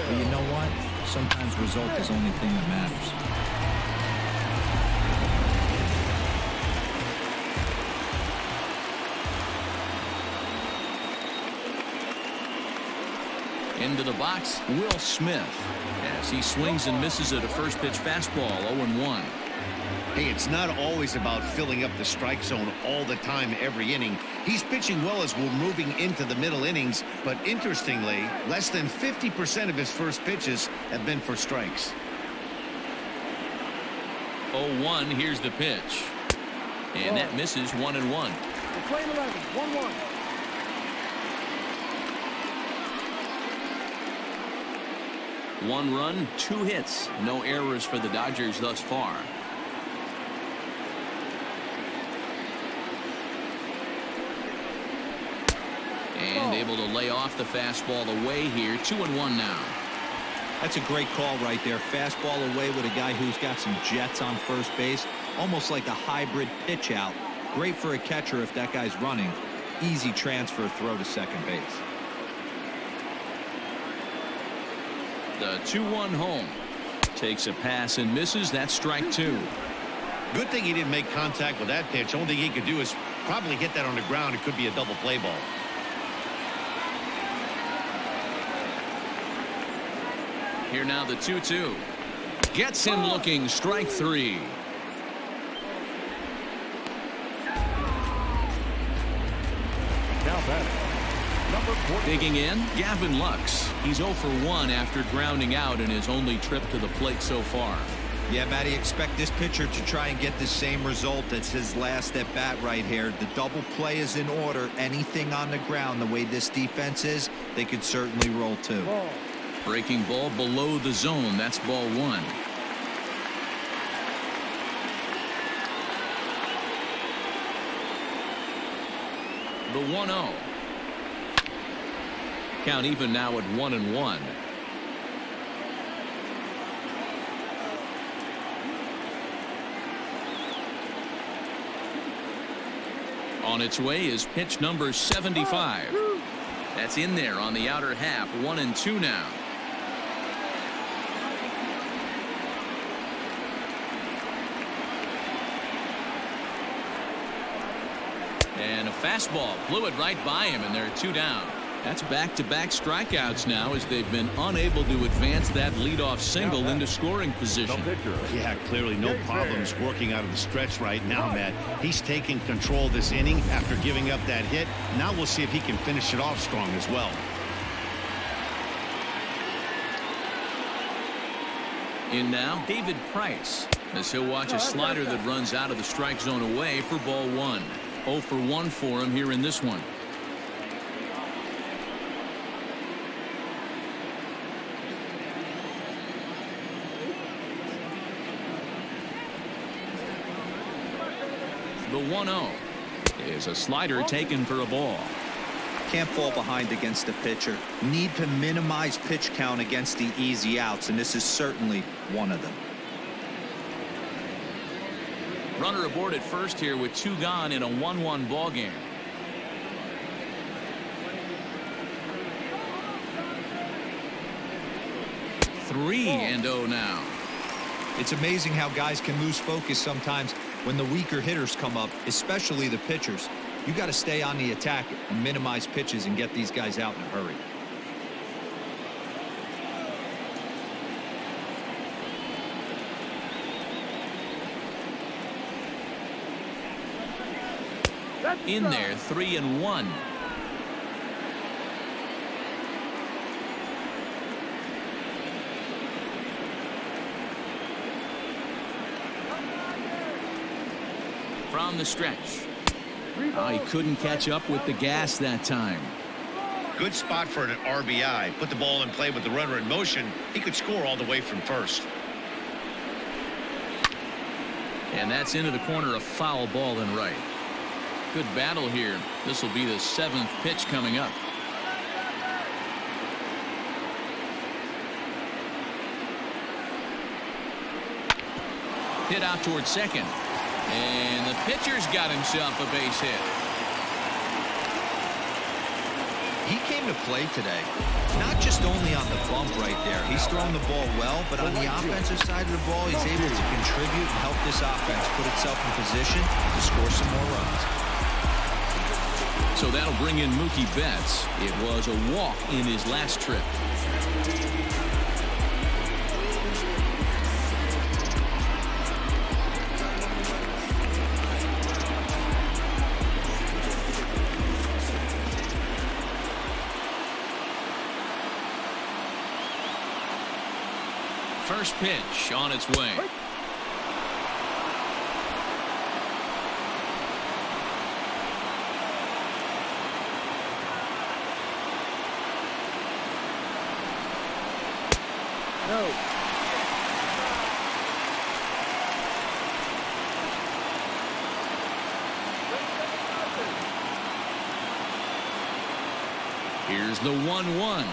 [SPEAKER 4] But you know what? Sometimes result is the only thing that matters.
[SPEAKER 1] Into the box, Will Smith, as he swings and misses at a first pitch fastball. 0-1.
[SPEAKER 2] Hey, it's not always about filling up the strike zone all the time every inning. He's pitching well as we're moving into the middle innings, but interestingly, less than 50% of his first pitches have been for strikes.
[SPEAKER 1] 0-1. Here's the pitch, and that misses. 1-1.
[SPEAKER 3] Play 11, 1-1.
[SPEAKER 1] One run, 2 hits, no errors for the Dodgers thus far. And able to lay off the fastball away here. 2-1 now.
[SPEAKER 4] That's a great call right there. Fastball away with a guy who's got some jets on first base. Almost like a hybrid pitch out. Great for a catcher if that guy's running. Easy transfer throw to second base.
[SPEAKER 1] The 2-1 home. Takes a pass and misses. That's strike 2.
[SPEAKER 2] Good thing he didn't make contact with that pitch. Only thing he could do is probably hit that on the ground. It could be a double play ball.
[SPEAKER 1] Here now the 2-2. Gets him looking. Strike 3.
[SPEAKER 3] Now batting, number 40.
[SPEAKER 1] Digging in, Gavin Lux. He's 0 for 1 after grounding out in his only trip to the plate so far.
[SPEAKER 4] Yeah, Matty, expect this pitcher to try and get the same result. That's his last at bat right here. The double play is in order. Anything on the ground, the way this defense is, they could certainly roll too.
[SPEAKER 1] Breaking ball below the zone. That's ball 1. The 1-0. Count even now at 1-1. On its way is pitch number 75. That's in there on the outer half. 1-2 now. And a fastball blew it right by him, and there are 2 down. That's back-to-back strikeouts now as they've been unable to advance that leadoff single into scoring position.
[SPEAKER 2] Yeah, clearly no problems working out of the stretch right now, Matt. He's taking control of this inning after giving up that hit. Now we'll see if he can finish it off strong as well.
[SPEAKER 1] In now, David Price, as he'll watch a slider that runs out of the strike zone away for ball 1. 0 for 1 for him here in this one. The 1-0 is a slider taken for a ball.
[SPEAKER 4] Can't fall behind against the pitcher. Need to minimize pitch count against the easy outs, and this is certainly one of them.
[SPEAKER 1] Runner aboard at first here with 2 gone in a 1-1 ball game. Three and 0 now.
[SPEAKER 4] It's amazing how guys can lose focus sometimes when the weaker hitters come up, especially the pitchers. You got to stay on the attack and minimize pitches and get these guys out in a hurry.
[SPEAKER 1] In there, 3-1. From the stretch. He couldn't catch up with the gas that time.
[SPEAKER 2] Good spot for an RBI. Put the ball in play with the runner in motion. He could score all the way from first.
[SPEAKER 1] And that's into the corner, a foul ball and right. Good battle here. This will be the 7th pitch coming up. Hit out towards second. And the pitcher's got himself a base hit.
[SPEAKER 4] He came to play today, not just only on the bump right there. He's throwing the ball well, but on the offensive side of the ball, he's able to contribute and help this offense put itself in position to score some more runs.
[SPEAKER 1] So that'll bring in Mookie Betts. It was a walk in his last trip. First pitch on its way.
[SPEAKER 3] No.
[SPEAKER 1] Here's the 1-1.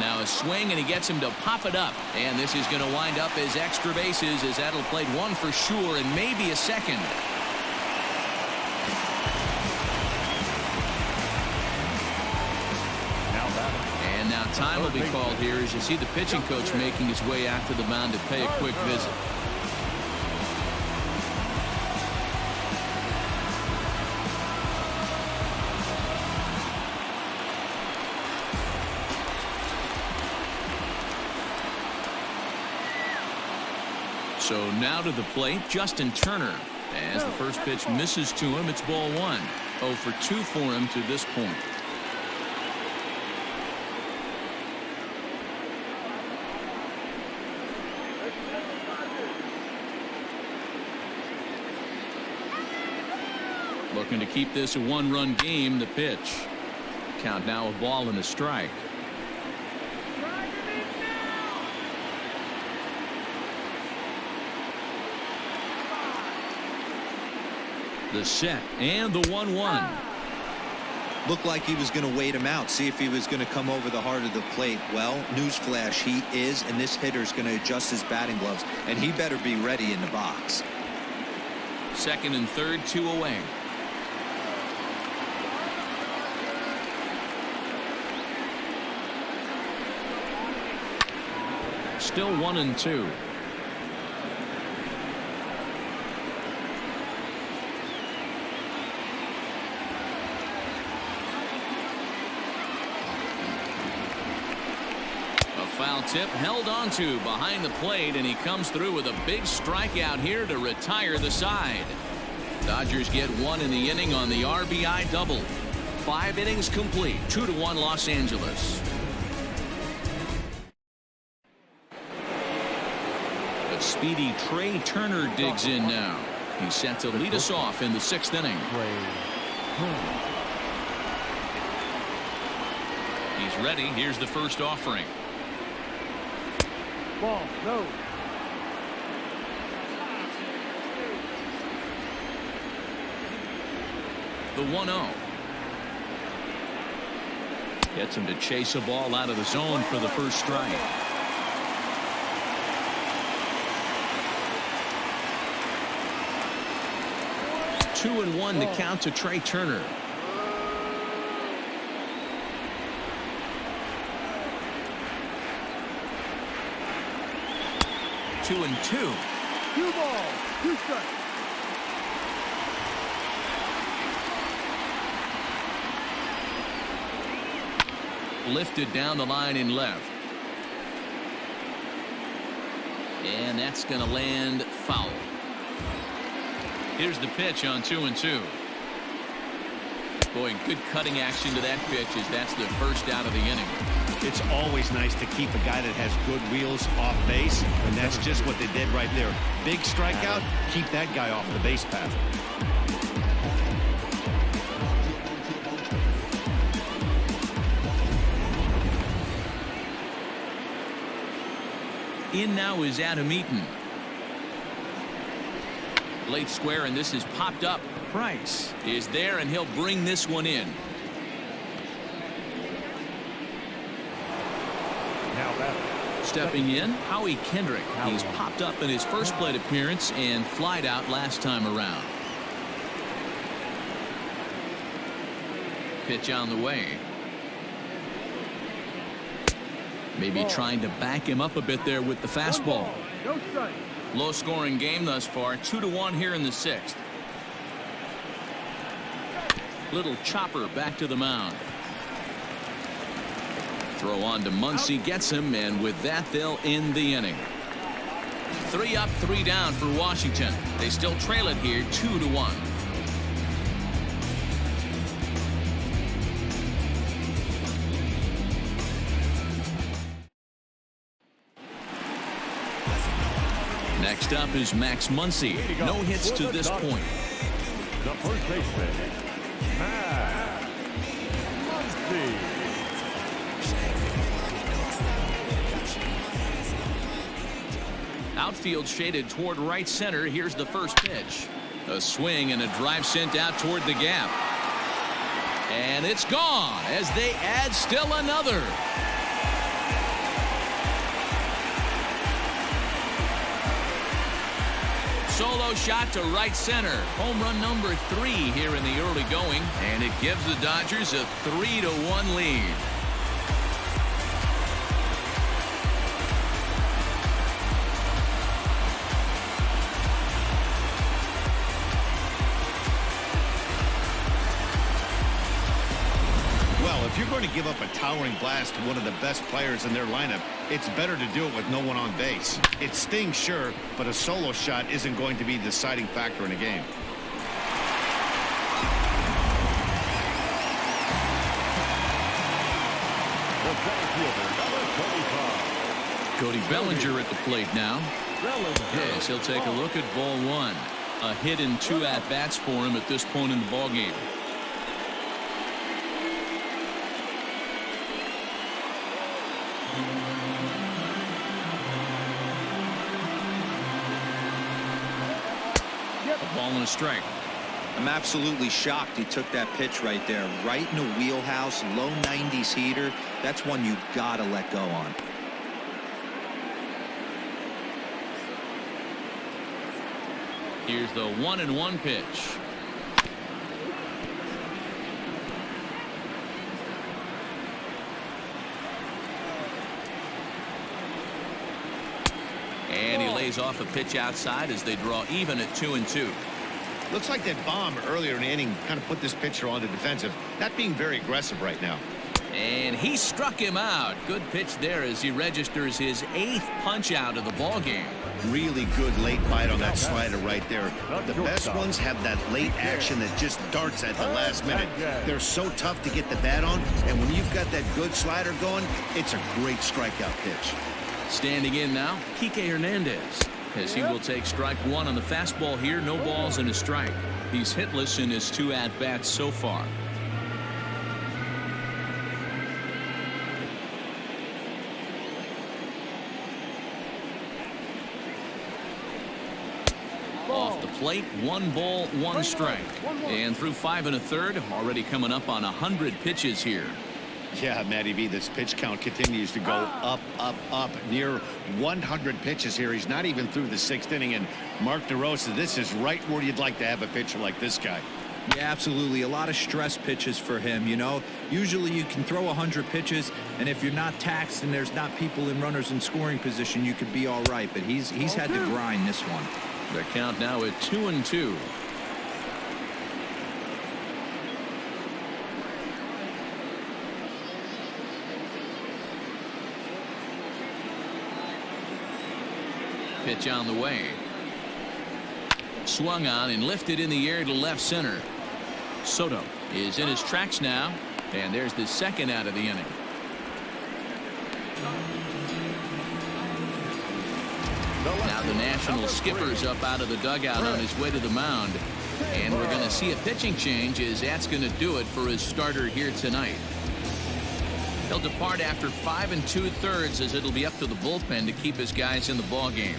[SPEAKER 1] Now a swing, and he gets him to pop it up. And this is going to wind up as extra bases, as that'll play one for sure and maybe a second. And now time will be called here as you see the pitching coach making his way out to the mound to pay a quick visit. So now to the plate, Justin Turner. As the first pitch misses to him, it's ball one. 0 for 2 for him to this point. Looking to keep this a one-run game. The pitch. Count now a ball and a strike. The set and the 1-1.
[SPEAKER 4] Looked like he was going to wait him out, see if he was going to come over the heart of the plate. Well, newsflash, he is, and this hitter's going to adjust his batting gloves, and he better be ready in the box.
[SPEAKER 1] Second and third, 2 away. Still 1-2. Foul tip held onto behind the plate, and he comes through with a big strikeout here to retire the side. Dodgers get one in the inning on the RBI double. 5 innings complete. 2-1 Los Angeles. But speedy Trey Turner digs in now. He's set to lead us off in the 6th inning. He's ready. Here's the first offering.
[SPEAKER 3] Ball, no.
[SPEAKER 1] The 1-0. Gets him to chase a ball out of the zone for the first strike. Two and one to count to Trey Turner. Two and two.
[SPEAKER 3] 2 balls, 2 strikes.
[SPEAKER 1] Lifted down the line in left. And that's going to land foul. Here's the pitch on 2-2. Boy, good cutting action to that pitch as that's the first out of the inning.
[SPEAKER 2] It's always nice to keep a guy that has good wheels off base, and that's just what they did right there. Big strikeout, keep that guy off the base path.
[SPEAKER 1] In now is Adam Eaton. Late square, and this is popped up. Price is there, and he'll bring this one in. Stepping in, Howie Kendrick. He's popped up in his first plate appearance and flied out last time around. Pitch on the way. Maybe trying to back him up a bit there with the fastball.
[SPEAKER 3] No strike.
[SPEAKER 1] Low scoring game thus far. 2-1 here in the 6th. Little chopper back to the mound. Throw on to Muncy, gets him, and with that they'll end the inning. 3 up, 3 down for Washington. They still trail it here 2-1. Next up is Max Muncy. No hits to this point.
[SPEAKER 3] The first baseman, Max Muncy.
[SPEAKER 1] Outfield shaded toward right center. Here's the first pitch. A swing and a drive sent out toward the gap. And it's gone as they add still another. Solo shot to right center. Home run number 3 here in the early going. And it gives the Dodgers a 3-1 lead.
[SPEAKER 2] If you're going to give up a towering blast to one of the best players in their lineup, it's better to do it with no one on base. It stings, sure, but a solo shot isn't going to be the deciding factor in a game.
[SPEAKER 1] Cody Bellinger at the plate now. Yes, he'll take a look at ball 1. A hit and 2 at-bats for him at this point in the ballgame. Ball and a strike.
[SPEAKER 4] I'm absolutely shocked he took that pitch right there, right in the wheelhouse, low 90s heater. That's one you gotta let go on.
[SPEAKER 1] Here's the 1-1 pitch. And he lays off a pitch outside as they draw even at 2-2.
[SPEAKER 2] Looks like that bomb earlier in the inning kind of put this pitcher on the defensive. Not being very aggressive right now.
[SPEAKER 1] And he struck him out. Good pitch there as he registers his 8th punch out of the ball game.
[SPEAKER 2] Really good late bite on that slider right there. The best ones have that late action that just darts at the last minute. They're so tough to get the bat on, and when you've got that good slider going, it's a great strikeout pitch.
[SPEAKER 1] Standing in now, Kike Hernandez, as he will take strike 1 on the fastball here. No balls and a strike. He's hitless in his 2 at-bats so far. Off the plate, 1 ball, 1 strike. And through 5 1/3, already coming up on 100 pitches here.
[SPEAKER 2] Yeah, Matty V, this pitch count continues to go up, up, up. Near 100 pitches here. He's not even through the 6th inning. And Mark DeRosa, this is right where you'd like to have a pitcher like this guy.
[SPEAKER 4] Yeah, absolutely. A lot of stress pitches for him, you know. Usually you can throw 100 pitches, and if you're not taxed and there's not people in runners in scoring position, you could be all right. But he's had to grind this one.
[SPEAKER 1] The count now at 2-2. Pitch on the way. Swung on and lifted in the air to left center. Soto is in his tracks now, and there's the 2nd out of the inning. Now the National skipper's up out of the dugout on his way to the mound, and we're going to see a pitching change as that's going to do it for his starter here tonight. He'll depart after 5 2/3 as it'll be up to the bullpen to keep his guys in the ball game.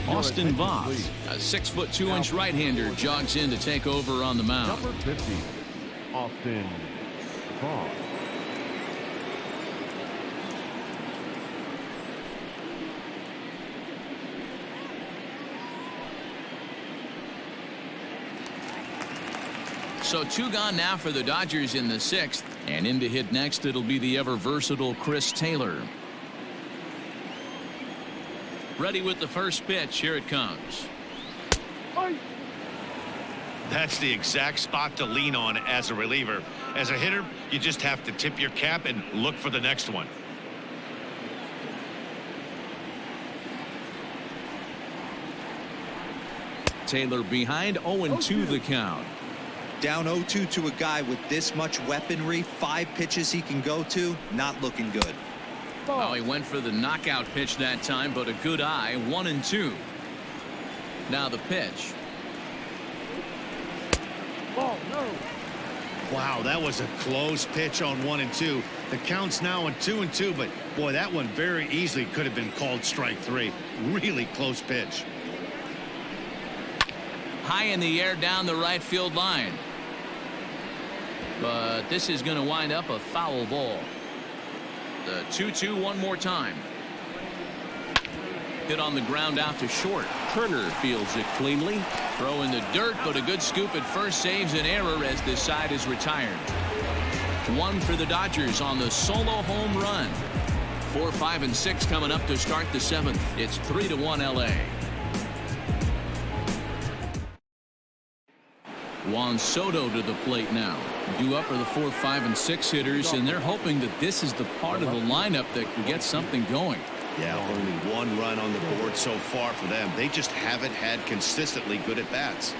[SPEAKER 1] Austin Voth, a 6'2" right-hander, jogs in to take over on the mound.
[SPEAKER 3] Number 50, Austin Voth.
[SPEAKER 1] So 2 gone now for the Dodgers in the 6th, and in to hit next it'll be the ever versatile Chris Taylor. Ready with the first pitch. Here it comes.
[SPEAKER 2] That's the exact spot to lean on as a reliever. As a hitter, you just have to tip your cap and look for the next one.
[SPEAKER 1] Taylor behind, 0-2 the count.
[SPEAKER 4] Down 0-2 to a guy with this much weaponry, 5 pitches he can go to, not looking good.
[SPEAKER 1] Oh, he went for the knockout pitch that time, but a good eye. 1-2. Now the pitch.
[SPEAKER 3] Oh, no.
[SPEAKER 2] Wow, that was a close pitch on 1-2. The count's now on 2-2, but boy, that one very easily could have been called strike 3. Really close pitch.
[SPEAKER 1] high in the air down the right field line. But this is going to wind up a foul ball. The 2-2 one more time. Hit on the ground out to short.
[SPEAKER 6] Turner fields it cleanly.
[SPEAKER 1] Throw in the dirt, but a good scoop at first saves an error as this side is retired. One for the Dodgers on the solo home run. 4, 5, and 6 coming up to start the 7th. It's 3-1 LA. Juan Soto to the plate now. Due up are the 4, 5, and 6 hitters, and they're hoping that this is the part of the lineup that can get something going.
[SPEAKER 2] Yeah, only one run on the board so far for them. They just haven't had consistently good at bats.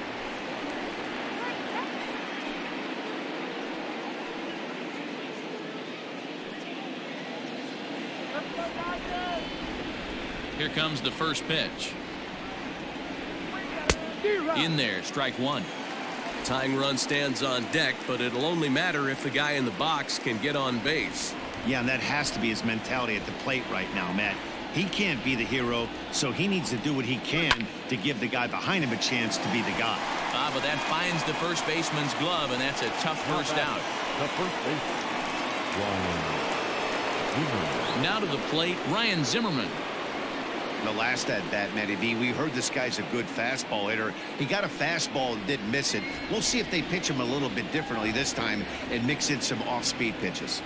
[SPEAKER 1] Here comes the first pitch. In there, strike one.
[SPEAKER 6] Tying run stands on deck, but it'll only matter if the guy in the box can get on base.
[SPEAKER 2] Yeah, and that has to be his mentality at the plate right now, Matt. He can't be the hero, so he needs to do what he can to give the guy behind him a chance to be the guy.
[SPEAKER 1] But that finds the first baseman's glove, and that's a tough first out.
[SPEAKER 3] The first baseman.
[SPEAKER 1] Now to the plate, Ryan Zimmerman.
[SPEAKER 2] The last at bat, Matty V, we heard this guy's a good fastball hitter. He got a fastball and didn't miss it. We'll see if they pitch him a little bit differently this time and mix in some off-speed pitches.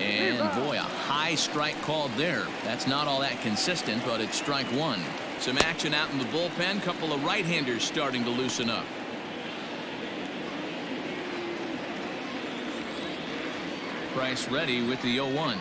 [SPEAKER 1] And boy, a high strike called there. That's not all that consistent, but it's strike one. Some action out in the bullpen. Couple of right-handers starting to loosen up. Price ready with the 0-1.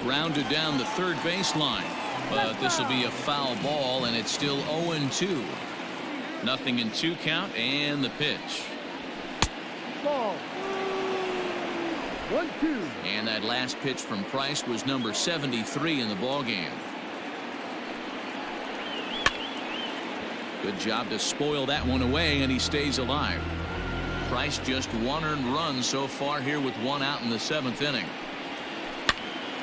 [SPEAKER 1] Rounded down the third baseline, but this will be a foul ball, and it's still 0-2. Nothing in 2 count, and the pitch.
[SPEAKER 3] Ball. 1-2.
[SPEAKER 1] And that last pitch from Price was number 73 in the ball game. Good job to spoil that one away, and he stays alive. Price just 1 earned run so far here with 1 out in the 7th inning.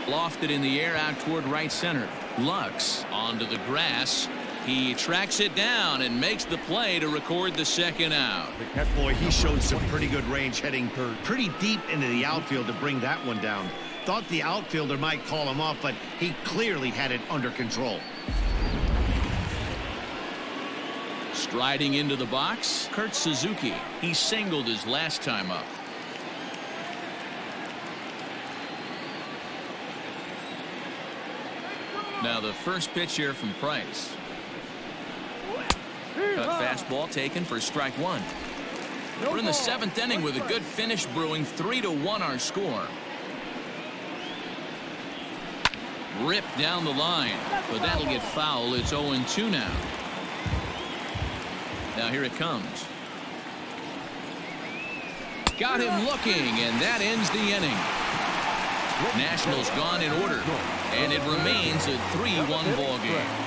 [SPEAKER 1] Lofted in the air out toward right center. Lux onto the grass. He tracks it down and makes the play to record the second out.
[SPEAKER 2] Boy, he showed some pretty good range heading pretty deep into the outfield to bring that one down. Thought the outfielder might call him off, but he clearly had it under control.
[SPEAKER 1] Striding into the box, Kurt Suzuki. He singled his last time up. Now the first pitch here from Price. Cut fastball taken for strike one. We're in the 7th inning with a good finish brewing. 3-1 our score. Ripped down the line, but that'll get foul. It's 0-2 now. Now here it comes. Got him looking, and that ends the inning. Nationals gone in order, and it remains a 3-1 ball game.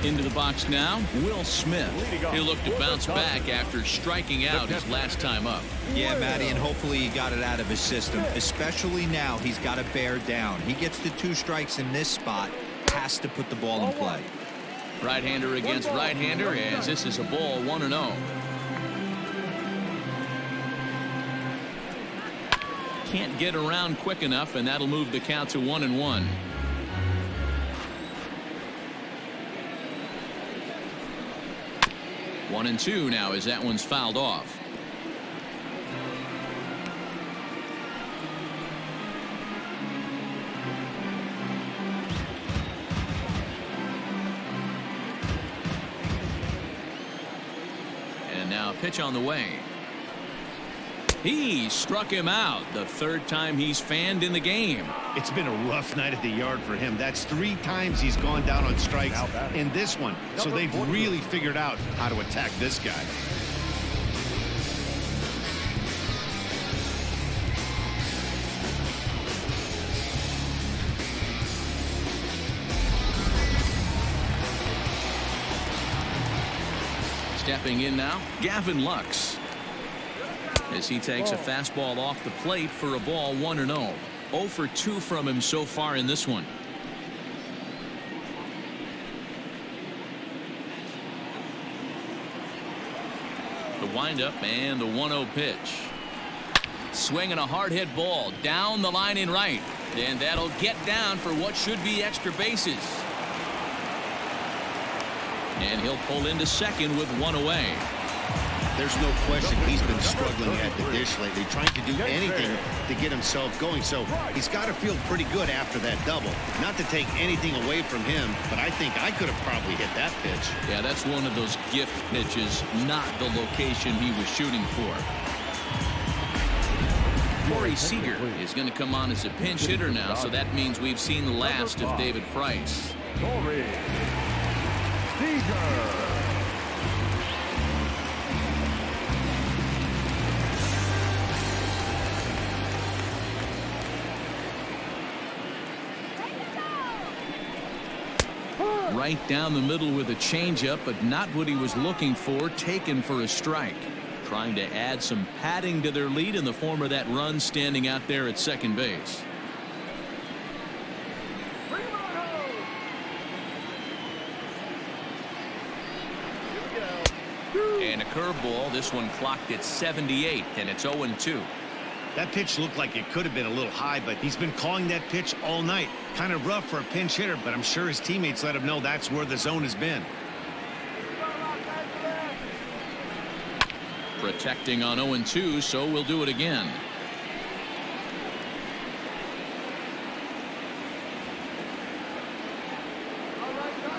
[SPEAKER 1] Into the box now, Will Smith. He'll look to bounce back after striking out his last time up.
[SPEAKER 4] Yeah, Matty, and hopefully he got it out of his system. Especially now, he's got to bear down. He gets the 2 strikes in this spot, has to put the ball in play.
[SPEAKER 1] Right-hander against right-hander, as this is a ball 1-0. Can't get around quick enough, and that'll move the count to 1-1. 1-2 now as that one's fouled off. And now a pitch on the way. He struck him out, the third time he's fanned in the game.
[SPEAKER 2] It's been a rough night at the yard for him. That's 3 times he's gone down on strikes in this one. So they've really figured out how to attack this guy.
[SPEAKER 1] Stepping in now, Gavin Lux. As he takes a fastball off the plate for a ball 1-0. 0 for 2 from him so far in this one. The windup and the 1-0 pitch. Swinging a hard hit ball down the line in right. And that'll get down for what should be extra bases. And he'll pull into second with 1 away.
[SPEAKER 2] There's no question he's been struggling at the dish lately, trying to do anything to get himself going. So he's got to feel pretty good after that double. Not to take anything away from him, but I think I could have probably hit that pitch.
[SPEAKER 1] Yeah, that's one of those gift pitches, not the location he was shooting for. Corey Seager is going to come on as a pinch hitter now, so that means we've seen the last of David Price.
[SPEAKER 3] Corey Seager.
[SPEAKER 1] Right down the middle with a changeup, but not what he was looking for, taken for a strike. Trying to add some padding to their lead in the form of that run standing out there at second base. And a curveball. This one clocked at 78, and it's 0-2.
[SPEAKER 2] That pitch looked like it could have been a little high, but he's been calling that pitch all night. Kind of rough for a pinch hitter, but I'm sure his teammates let him know that's where the zone has been.
[SPEAKER 1] Protecting on 0-2, so we'll do it again.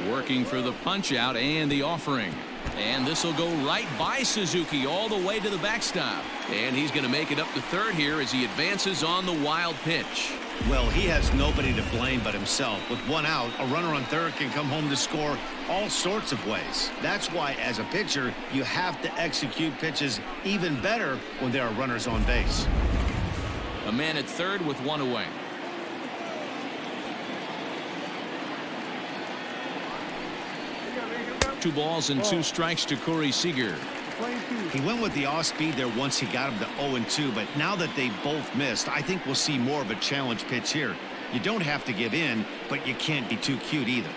[SPEAKER 1] Working for the punch out and the offering. And this will go right by Suzuki all the way to the backstop. And he's going to make it up to third here as he advances on the wild pitch.
[SPEAKER 2] Well, he has nobody to blame but himself. With 1 out, a runner on third can come home to score all sorts of ways. That's why, as a pitcher, you have to execute pitches even better when there are runners on base.
[SPEAKER 1] A man at third with 1 away. Two balls and 2 strikes to Corey Seager.
[SPEAKER 2] He went with the off speed there once he got him to 0-2, but now that they both missed, I think we'll see more of a challenge pitch here. You don't have to give in, but you can't be too cute either.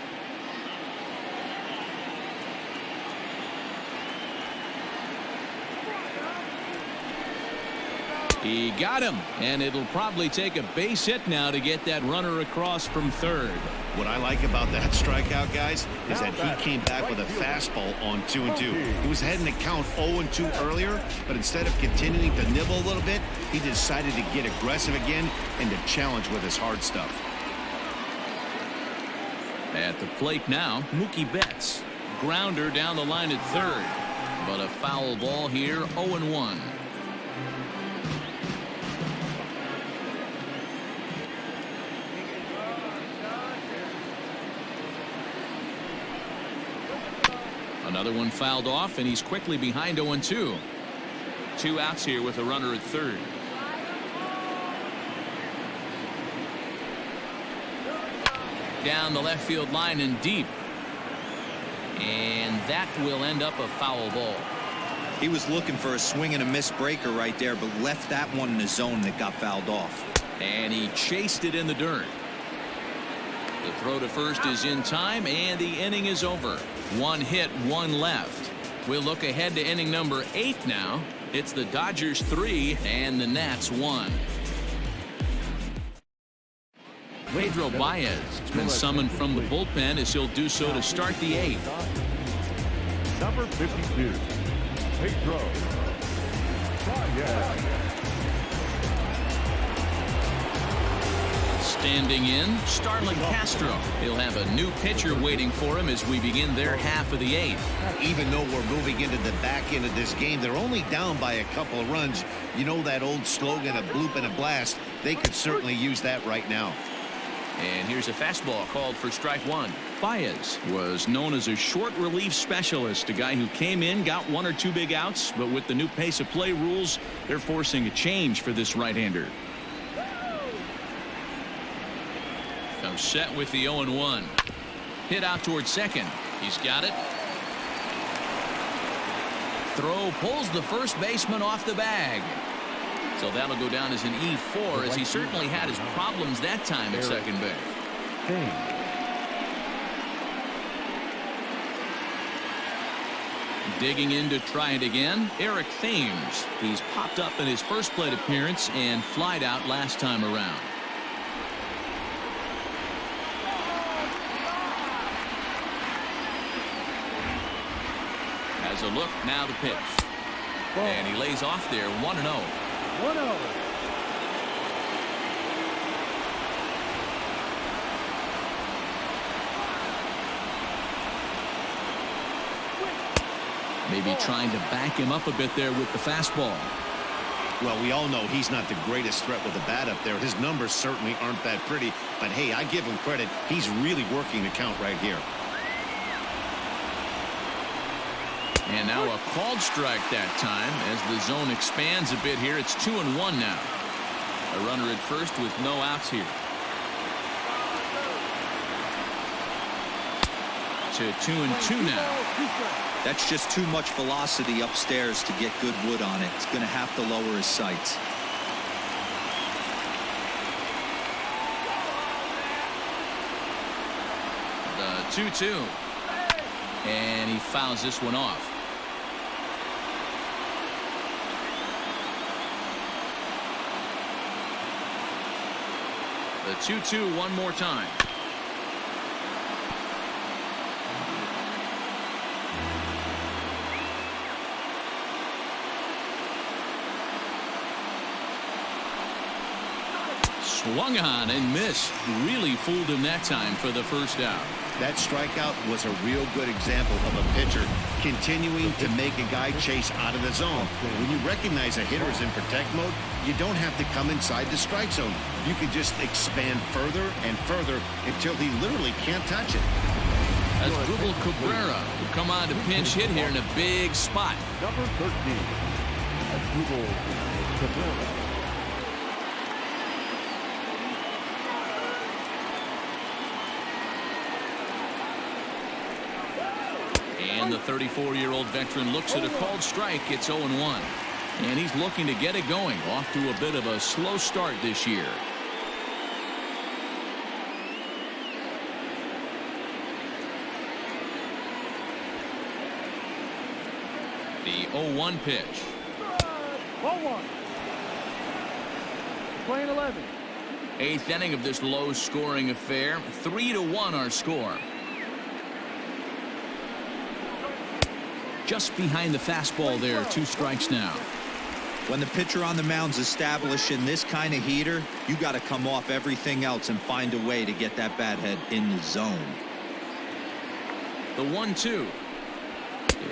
[SPEAKER 1] He got him, and it'll probably take a base hit now to get that runner across from third.
[SPEAKER 2] What I like about that strikeout, guys, is that he came back with a fastball on 2-2. He was heading to count 0-2 earlier, but instead of continuing to nibble a little bit, he decided to get aggressive again and to challenge with his hard stuff.
[SPEAKER 1] At the plate now, Mookie Betts. Grounder down the line at third, but a foul ball here, 0-1. Another one fouled off, and he's quickly behind 0-2. 2 outs here with a runner at third. Down the left field line and deep. And that will end up a foul ball.
[SPEAKER 4] He was looking for a swing and a miss breaker right there, but left that one in the zone that got fouled off.
[SPEAKER 1] And he chased it in the dirt. The throw to first is in time, and the inning is over. 1 hit, 1 left. We'll look ahead to inning number 8 now. It's the Dodgers 3 and the Nats 1. Pedro Baez has been summoned from the bullpen as he'll do so to start the 8th.
[SPEAKER 3] Number 52, Pedro.
[SPEAKER 1] Standing in, Starlin Castro. He'll have a new pitcher waiting for him as we begin their half of the eighth.
[SPEAKER 2] Even though we're moving into the back end of this game, they're only down by a couple of runs. You know that old slogan, a bloop and a blast. They could certainly use that right now.
[SPEAKER 1] And here's a fastball called for strike one. Baez was known as a short relief specialist, a guy who came in, got one or two big outs, but with the new pace of play rules, they're forcing a change for this right-hander. Comes set with the 0-1. Hit out towards second. He's got it. Throw pulls the first baseman off the bag. So that'll go down as an E4, as he certainly had his problems that time at second base. Digging in to try it again, Eric Thames. He's popped up in his first plate appearance and flied out last time around. Has a look, now the pitch. And he lays off there, 1-0.
[SPEAKER 3] 1-0.
[SPEAKER 1] Maybe trying to back him up a bit there with the fastball.
[SPEAKER 2] Well, we all know he's not the greatest threat with the bat up there. His numbers certainly aren't that pretty. But, hey, I give him credit. He's really working the count right here.
[SPEAKER 1] And now a called strike that time as the zone expands a bit here. It's 2-1 now. A runner at first with no outs here. To 2-2 now.
[SPEAKER 4] That's just too much velocity upstairs to get good wood on it. It's going to have to lower his sights.
[SPEAKER 1] The 2-2. And he fouls this one off. The 2-2 one more time. Swung on and missed. Really fooled him that time for the first out.
[SPEAKER 2] That strikeout was a real good example of a pitcher continuing to make a guy chase out of the zone. When you recognize a hitter is in protect mode, you don't have to come inside the strike zone. You can just expand further and further until he literally can't touch it.
[SPEAKER 1] As Google Cabrera will come on to pinch hit here in a big spot.
[SPEAKER 3] Number 13, Google Cabrera.
[SPEAKER 1] And the 34-year-old veteran looks at a called strike. It's 0-1. And he's looking to get it going. Off to a bit of a slow start this year. The 0-1 pitch.
[SPEAKER 3] 0-1. Playing 11.
[SPEAKER 1] Eighth inning of this low-scoring affair. 3-1 our score. Just behind the fastball there. 2 strikes now.
[SPEAKER 4] When the pitcher on the mound's establishing this kind of heater, you got to come off everything else and find a way to get that bat head in the zone.
[SPEAKER 1] The 1-2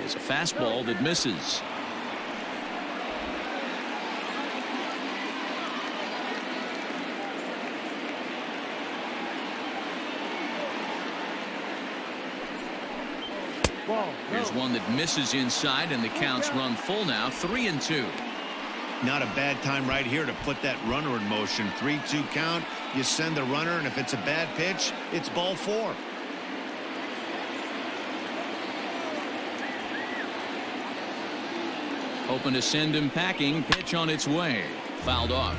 [SPEAKER 1] is a fastball that misses. Here's one that misses inside, and the count's run full now. 3-2.
[SPEAKER 2] Not a bad time right here to put that runner in motion. 3-2 count. You send the runner, and if it's a bad pitch, it's ball 4.
[SPEAKER 1] Hoping to send him packing. Pitch on its way. Fouled off.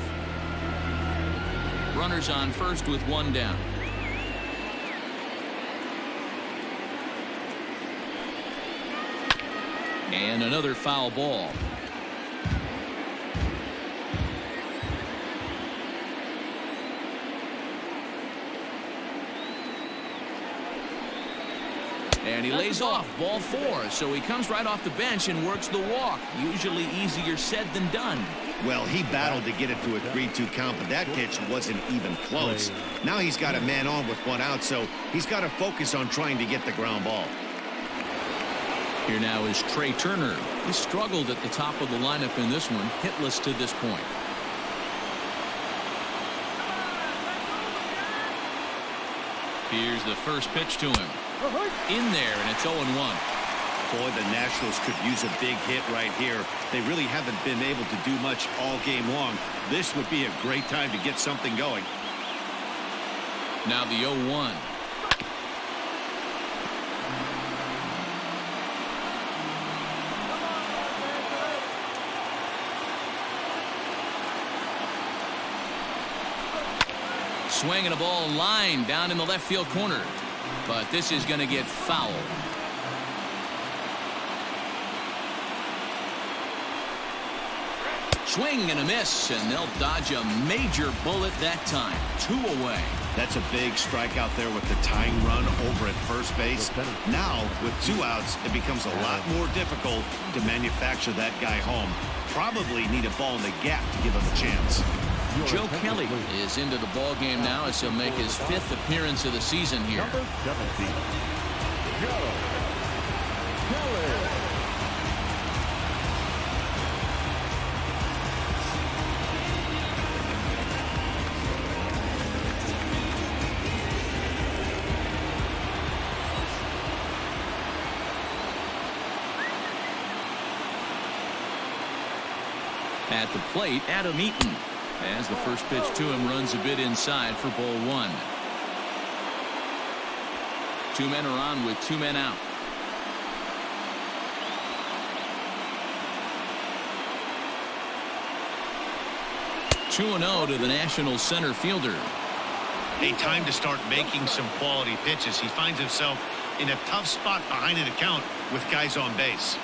[SPEAKER 1] Runners on first with 1 down. And another foul ball. And he lays off ball 4, so he comes right off the bench and works the walk. Usually easier said than done.
[SPEAKER 2] Well, he battled to get it to a 3-2 count, but that pitch wasn't even close. Now he's got a man on with 1 out, so he's got to focus on trying to get the ground ball.
[SPEAKER 1] Here now is Trey Turner. He struggled at the top of the lineup in this one, hitless to this point. Here's the first pitch to him. In there, and it's 0-1.
[SPEAKER 2] Boy, the Nationals could use a big hit right here. They really haven't been able to do much all game long. This would be a great time to get something going.
[SPEAKER 1] Now the 0-1. Swinging a ball line down in the left field corner. But this is going to get fouled. Swing and a miss, and they'll dodge a major bullet that time. 2 away.
[SPEAKER 2] That's a big strikeout there with the tying run over at first base. Now, with 2 outs, it becomes a lot more difficult to manufacture that guy home. Probably need a ball in the gap to give him a chance.
[SPEAKER 1] Joe Kelly is into the ball game now as he'll make his 5th appearance of the season here.
[SPEAKER 3] Number 17, Joe Kelly.
[SPEAKER 1] At the plate, Adam Eaton. As the first pitch to him runs a bit inside for ball 1. 2 men are on with 2 men out. Two 2-0 to the Nationals center fielder.
[SPEAKER 2] A time to start making some quality pitches. He finds himself in a tough spot behind an account with guys on base.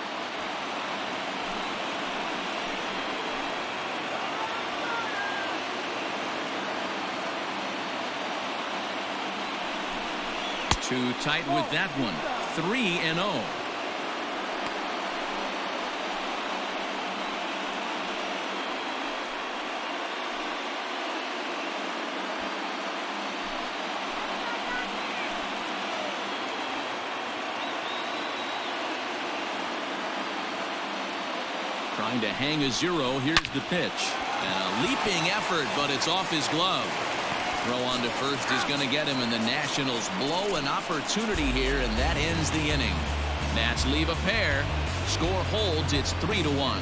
[SPEAKER 1] Too tight with that one. 3-0. Trying to hang a 0. Here's the pitch. And a leaping effort, but it's off his glove. Throw on to first is going to get him, and the Nationals blow an opportunity here, and that ends the inning. Nats leave a pair. Score holds. It's 3-1.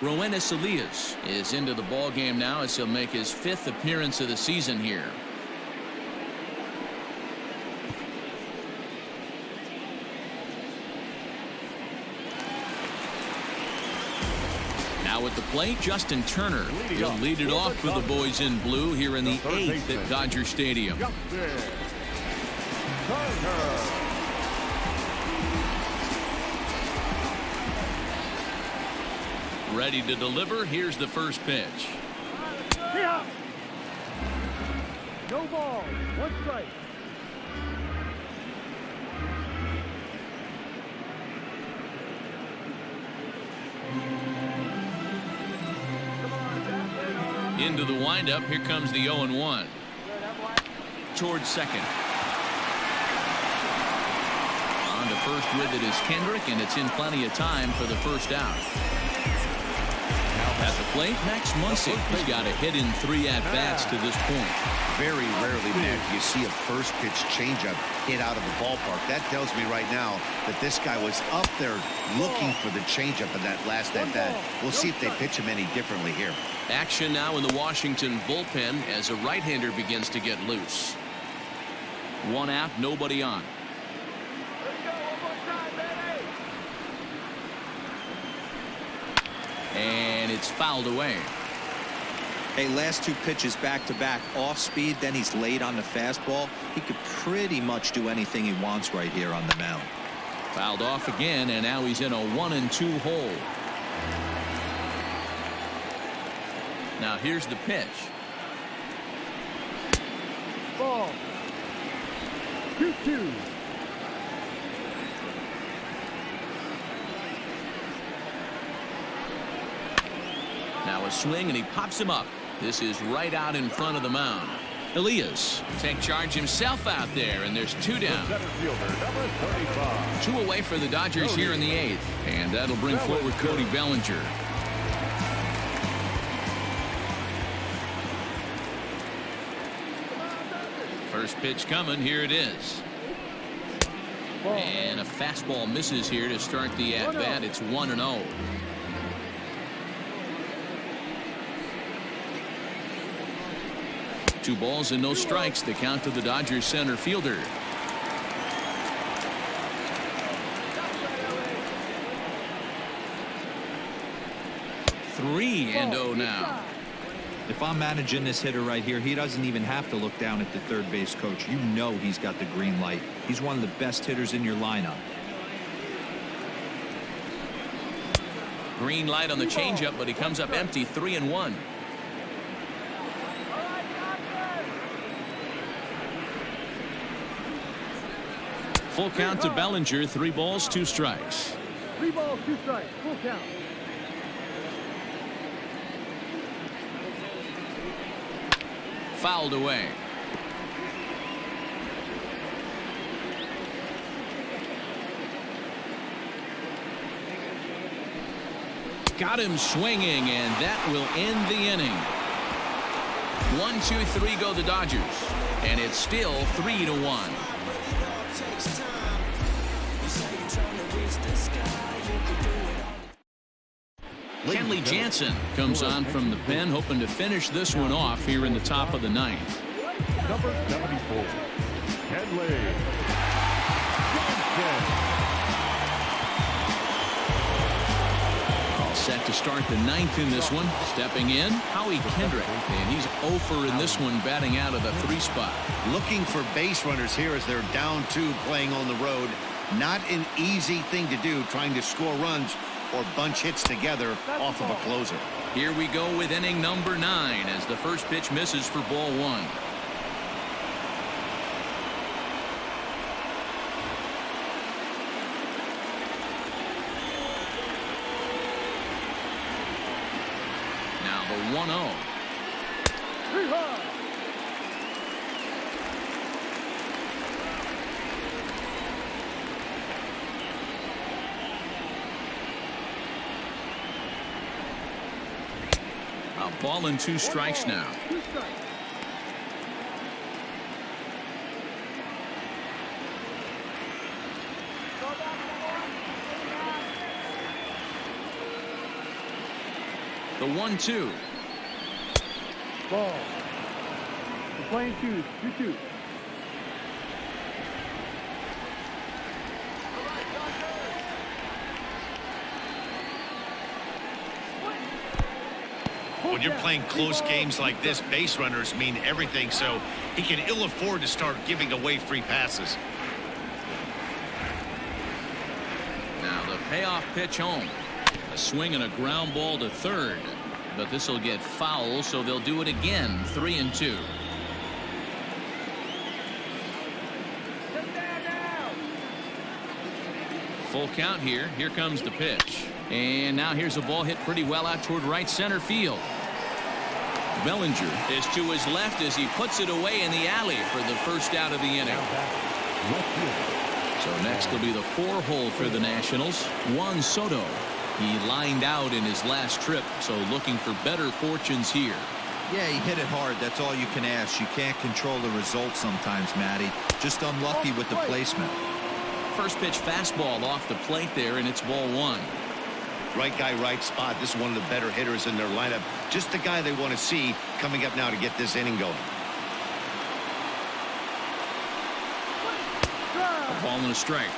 [SPEAKER 1] Roenis Elias is into the ball game now as he'll make his 5th appearance of the season here. Now at the plate, Justin Turner. He'll lead it off for the boys in blue here in the 8th at Dodger Stadium. Ready to deliver. Here's the first pitch.
[SPEAKER 3] No ball. 1 strike.
[SPEAKER 1] Into the windup. Here comes the 0-1. Towards second. On to first with it is Kendrick, and it's in plenty of time for the first out. At the plate, Max Muncy. He's got a hit in 3 at-bats to this point.
[SPEAKER 2] Very rarely, Matt, do you see a first pitch changeup hit out of the ballpark. That tells me right now that this guy was up there looking for the changeup in that last at-bat. We'll see if they pitch him any differently here.
[SPEAKER 1] Action now in the Washington bullpen as a right-hander begins to get loose. 1 out, nobody on. And it's fouled away.
[SPEAKER 4] Hey, last 2 pitches back-to-back off speed, then he's late on the fastball. He could pretty much do anything he wants right here on the mound.
[SPEAKER 1] Fouled off again, and now he's in a 1-2 hole. Now here's the pitch.
[SPEAKER 3] Ball. 2-2.
[SPEAKER 1] Now a swing, and he pops him up. This is right out in front of the mound. Elias take charge himself out there, and there's 2 down.
[SPEAKER 3] Center fielder, number 35.
[SPEAKER 1] 2 away for the Dodgers here in the 8th, and that'll bring forward Cody Bellinger. First pitch coming. Here it is. And a fastball misses here to start the at-bat. It's 1-0. Two balls and no strikes. The count to the Dodgers center fielder. Three and 0 now.
[SPEAKER 4] If I'm managing this hitter right here, he doesn't even have to look down at the third base coach. You know he's got the green light. He's one of the best hitters in your lineup.
[SPEAKER 1] Green light on the changeup, but he comes up empty. 3-1. Full count to Bellinger. 3 balls, 2 strikes.
[SPEAKER 3] 3 balls, 2 strikes. Full count.
[SPEAKER 1] Fouled away. Got him swinging, and that will end the inning. 1, 2, 3 go the Dodgers, and it's still 3-1. Kenley Jansen comes on from the pen, hoping to finish this one off here in the top of the 9th.
[SPEAKER 3] Number 74, Kenley Jansen.
[SPEAKER 1] All set to start the 9th in this one. Stepping in, Howie Kendrick, and he's 0 in this one, batting out of the 3 spot.
[SPEAKER 2] Looking for base runners here as they're down 2 playing on the road. Not an easy thing to do, trying to score runs or bunch hits together off of a closer.
[SPEAKER 1] Here we go with inning number 9 as the first pitch misses for ball 1. Now the 1-0. A ball and 2 strikes now. The 1-2.
[SPEAKER 3] Ball. The playing 2-2.
[SPEAKER 2] When you're playing close games like this, base runners mean everything, so he can ill afford to start giving away free passes.
[SPEAKER 1] Now the payoff pitch home. A swing and a ground ball to third, but this will get foul, so they'll do it again. 3-2. Full count here. Here comes the pitch. And now here's a ball hit pretty well out toward right center field. Bellinger is to his left as he puts it away in the alley for the first out of the inning. So next will be the 4-hole for the Nationals. Juan Soto. He lined out in his last trip, so looking for better fortunes here.
[SPEAKER 4] Yeah, he hit it hard. That's all you can ask. You can't control the results sometimes, Matty. Just unlucky with the placement.
[SPEAKER 1] First pitch fastball off the plate there, and it's ball 1.
[SPEAKER 2] Right guy, right spot. This is one of the better hitters in their lineup. Just the guy they want to see coming up now to get this inning going.
[SPEAKER 1] A ball and a strike.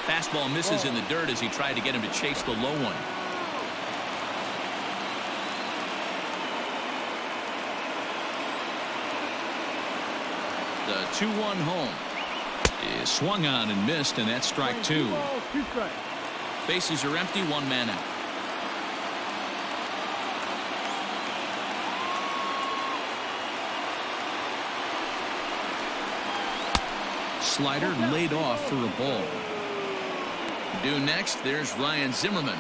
[SPEAKER 1] Fastball misses in the dirt as he tried to get him to chase the low one. the 2-1 home. Is swung on and missed, and that's strike 2. Bases are empty, 1 man out. Slider laid off for a ball. Due next, there's Ryan Zimmerman.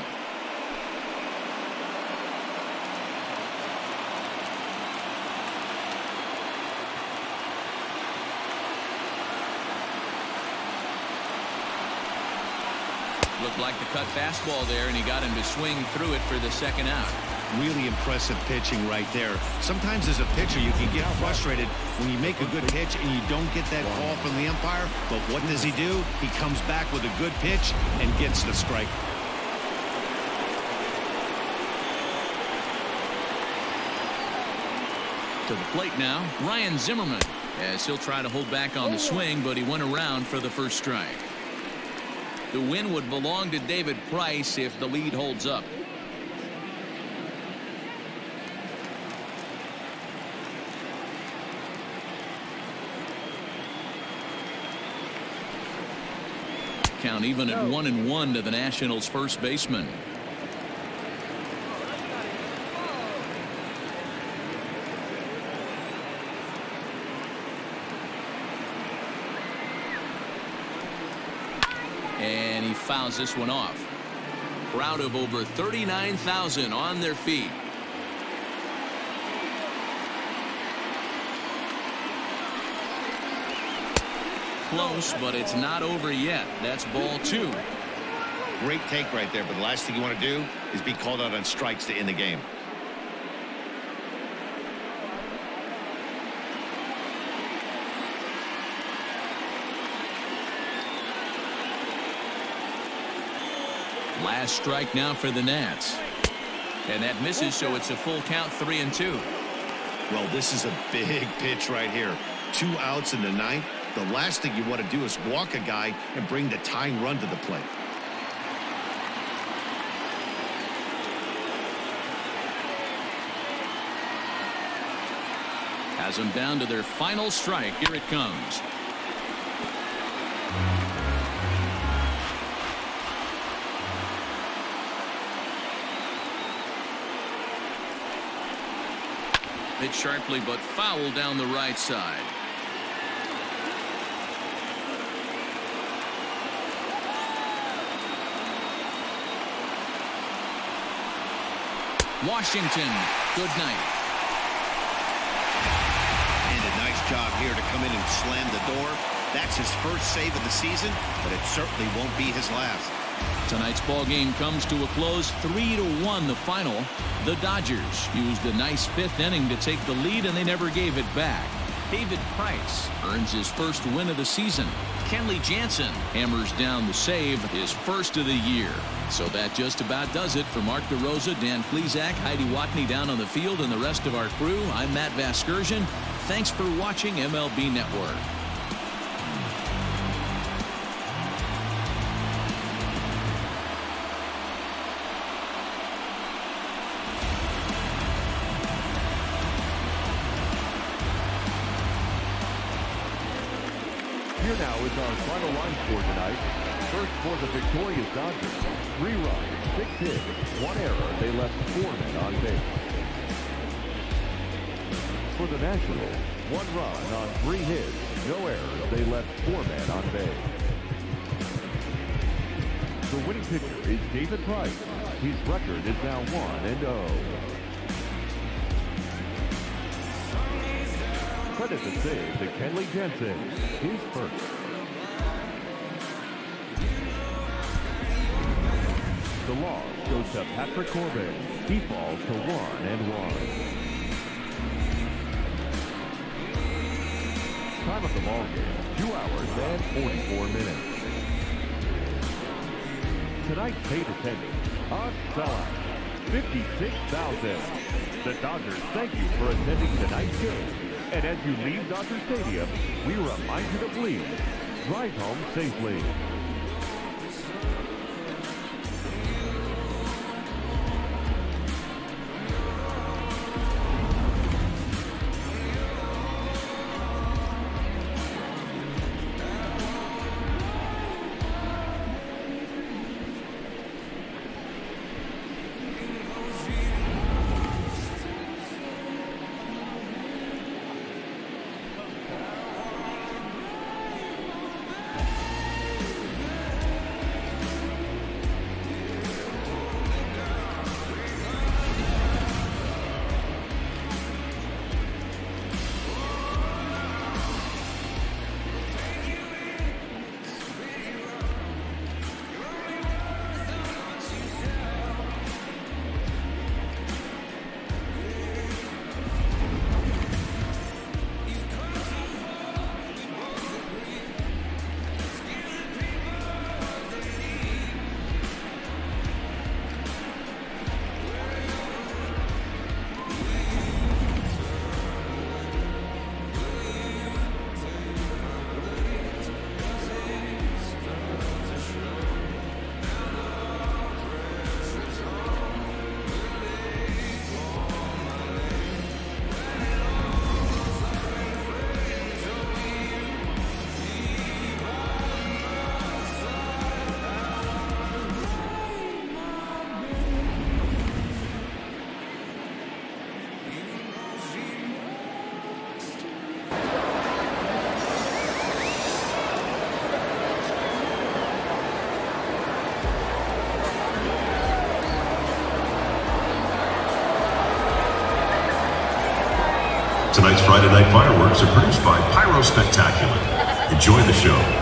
[SPEAKER 1] Looked like the cut fastball there, and he got him to swing through it for the second out.
[SPEAKER 2] Really impressive pitching right there. Sometimes as a pitcher you can get frustrated when you make a good pitch and you don't get that call from the umpire. But what does he do? He comes back with a good pitch and gets the strike.
[SPEAKER 1] To the plate now, Ryan Zimmerman, as he'll try to hold back on the swing, but he went around for the first strike. The win would belong to David Price if the lead holds up. Count even at 1-1 to the Nationals' first baseman. And he fouls this one off. Crowd of over 39,000 on their feet. Close, but it's not over yet. That's ball 2.
[SPEAKER 2] Great take right there, but the last thing you want to do is be called out on strikes to end the game.
[SPEAKER 1] Last strike now for the Nats. And that misses, so it's a full count, 3-2.
[SPEAKER 2] Well, this is a big pitch right here. 2 outs in the 9th. The last thing you want to do is walk a guy and bring the tying run to the plate.
[SPEAKER 1] Has them down to their final strike. Here it comes. Hit sharply, but foul down the right side. Washington, good night.
[SPEAKER 2] And a nice job here to come in and slam the door. That's his first save of the season, but it certainly won't be his last.
[SPEAKER 1] Tonight's ball game comes to a close, 3-1 the final. The Dodgers used a nice 5th inning to take the lead, and they never gave it back. David Price earns his first win of the season. Kenley Jansen hammers down the save, his first of the year. So that just about does it. For Mark DeRosa, Dan Plesac, Heidi Watney down on the field, and the rest of our crew, I'm Matt Vasgersian. Thanks for watching MLB Network.
[SPEAKER 3] Here now is our final line score tonight. First for the victorious Dodgers. 3 runs, 6 hits, 1 error. They left 4 men on base. For the Nationals, 1 run on 3 hits, no errors. They left 4 men on base. The winning pitcher is David Price. His record is now 1-0. Credit the save to Kenley Jansen, his first. The loss goes to Patrick Corbin. He falls to 1-1. Time of the ball game, 2 hours and 44 minutes. Tonight's paid attendance, a sellout, 56,000. The Dodgers thank you for attending tonight's game. And as you leave Dodger Stadium, we remind you to please drive home safely.
[SPEAKER 7] tonight's Friday Night Fireworks are produced by Pyro Spectacular. Enjoy the show.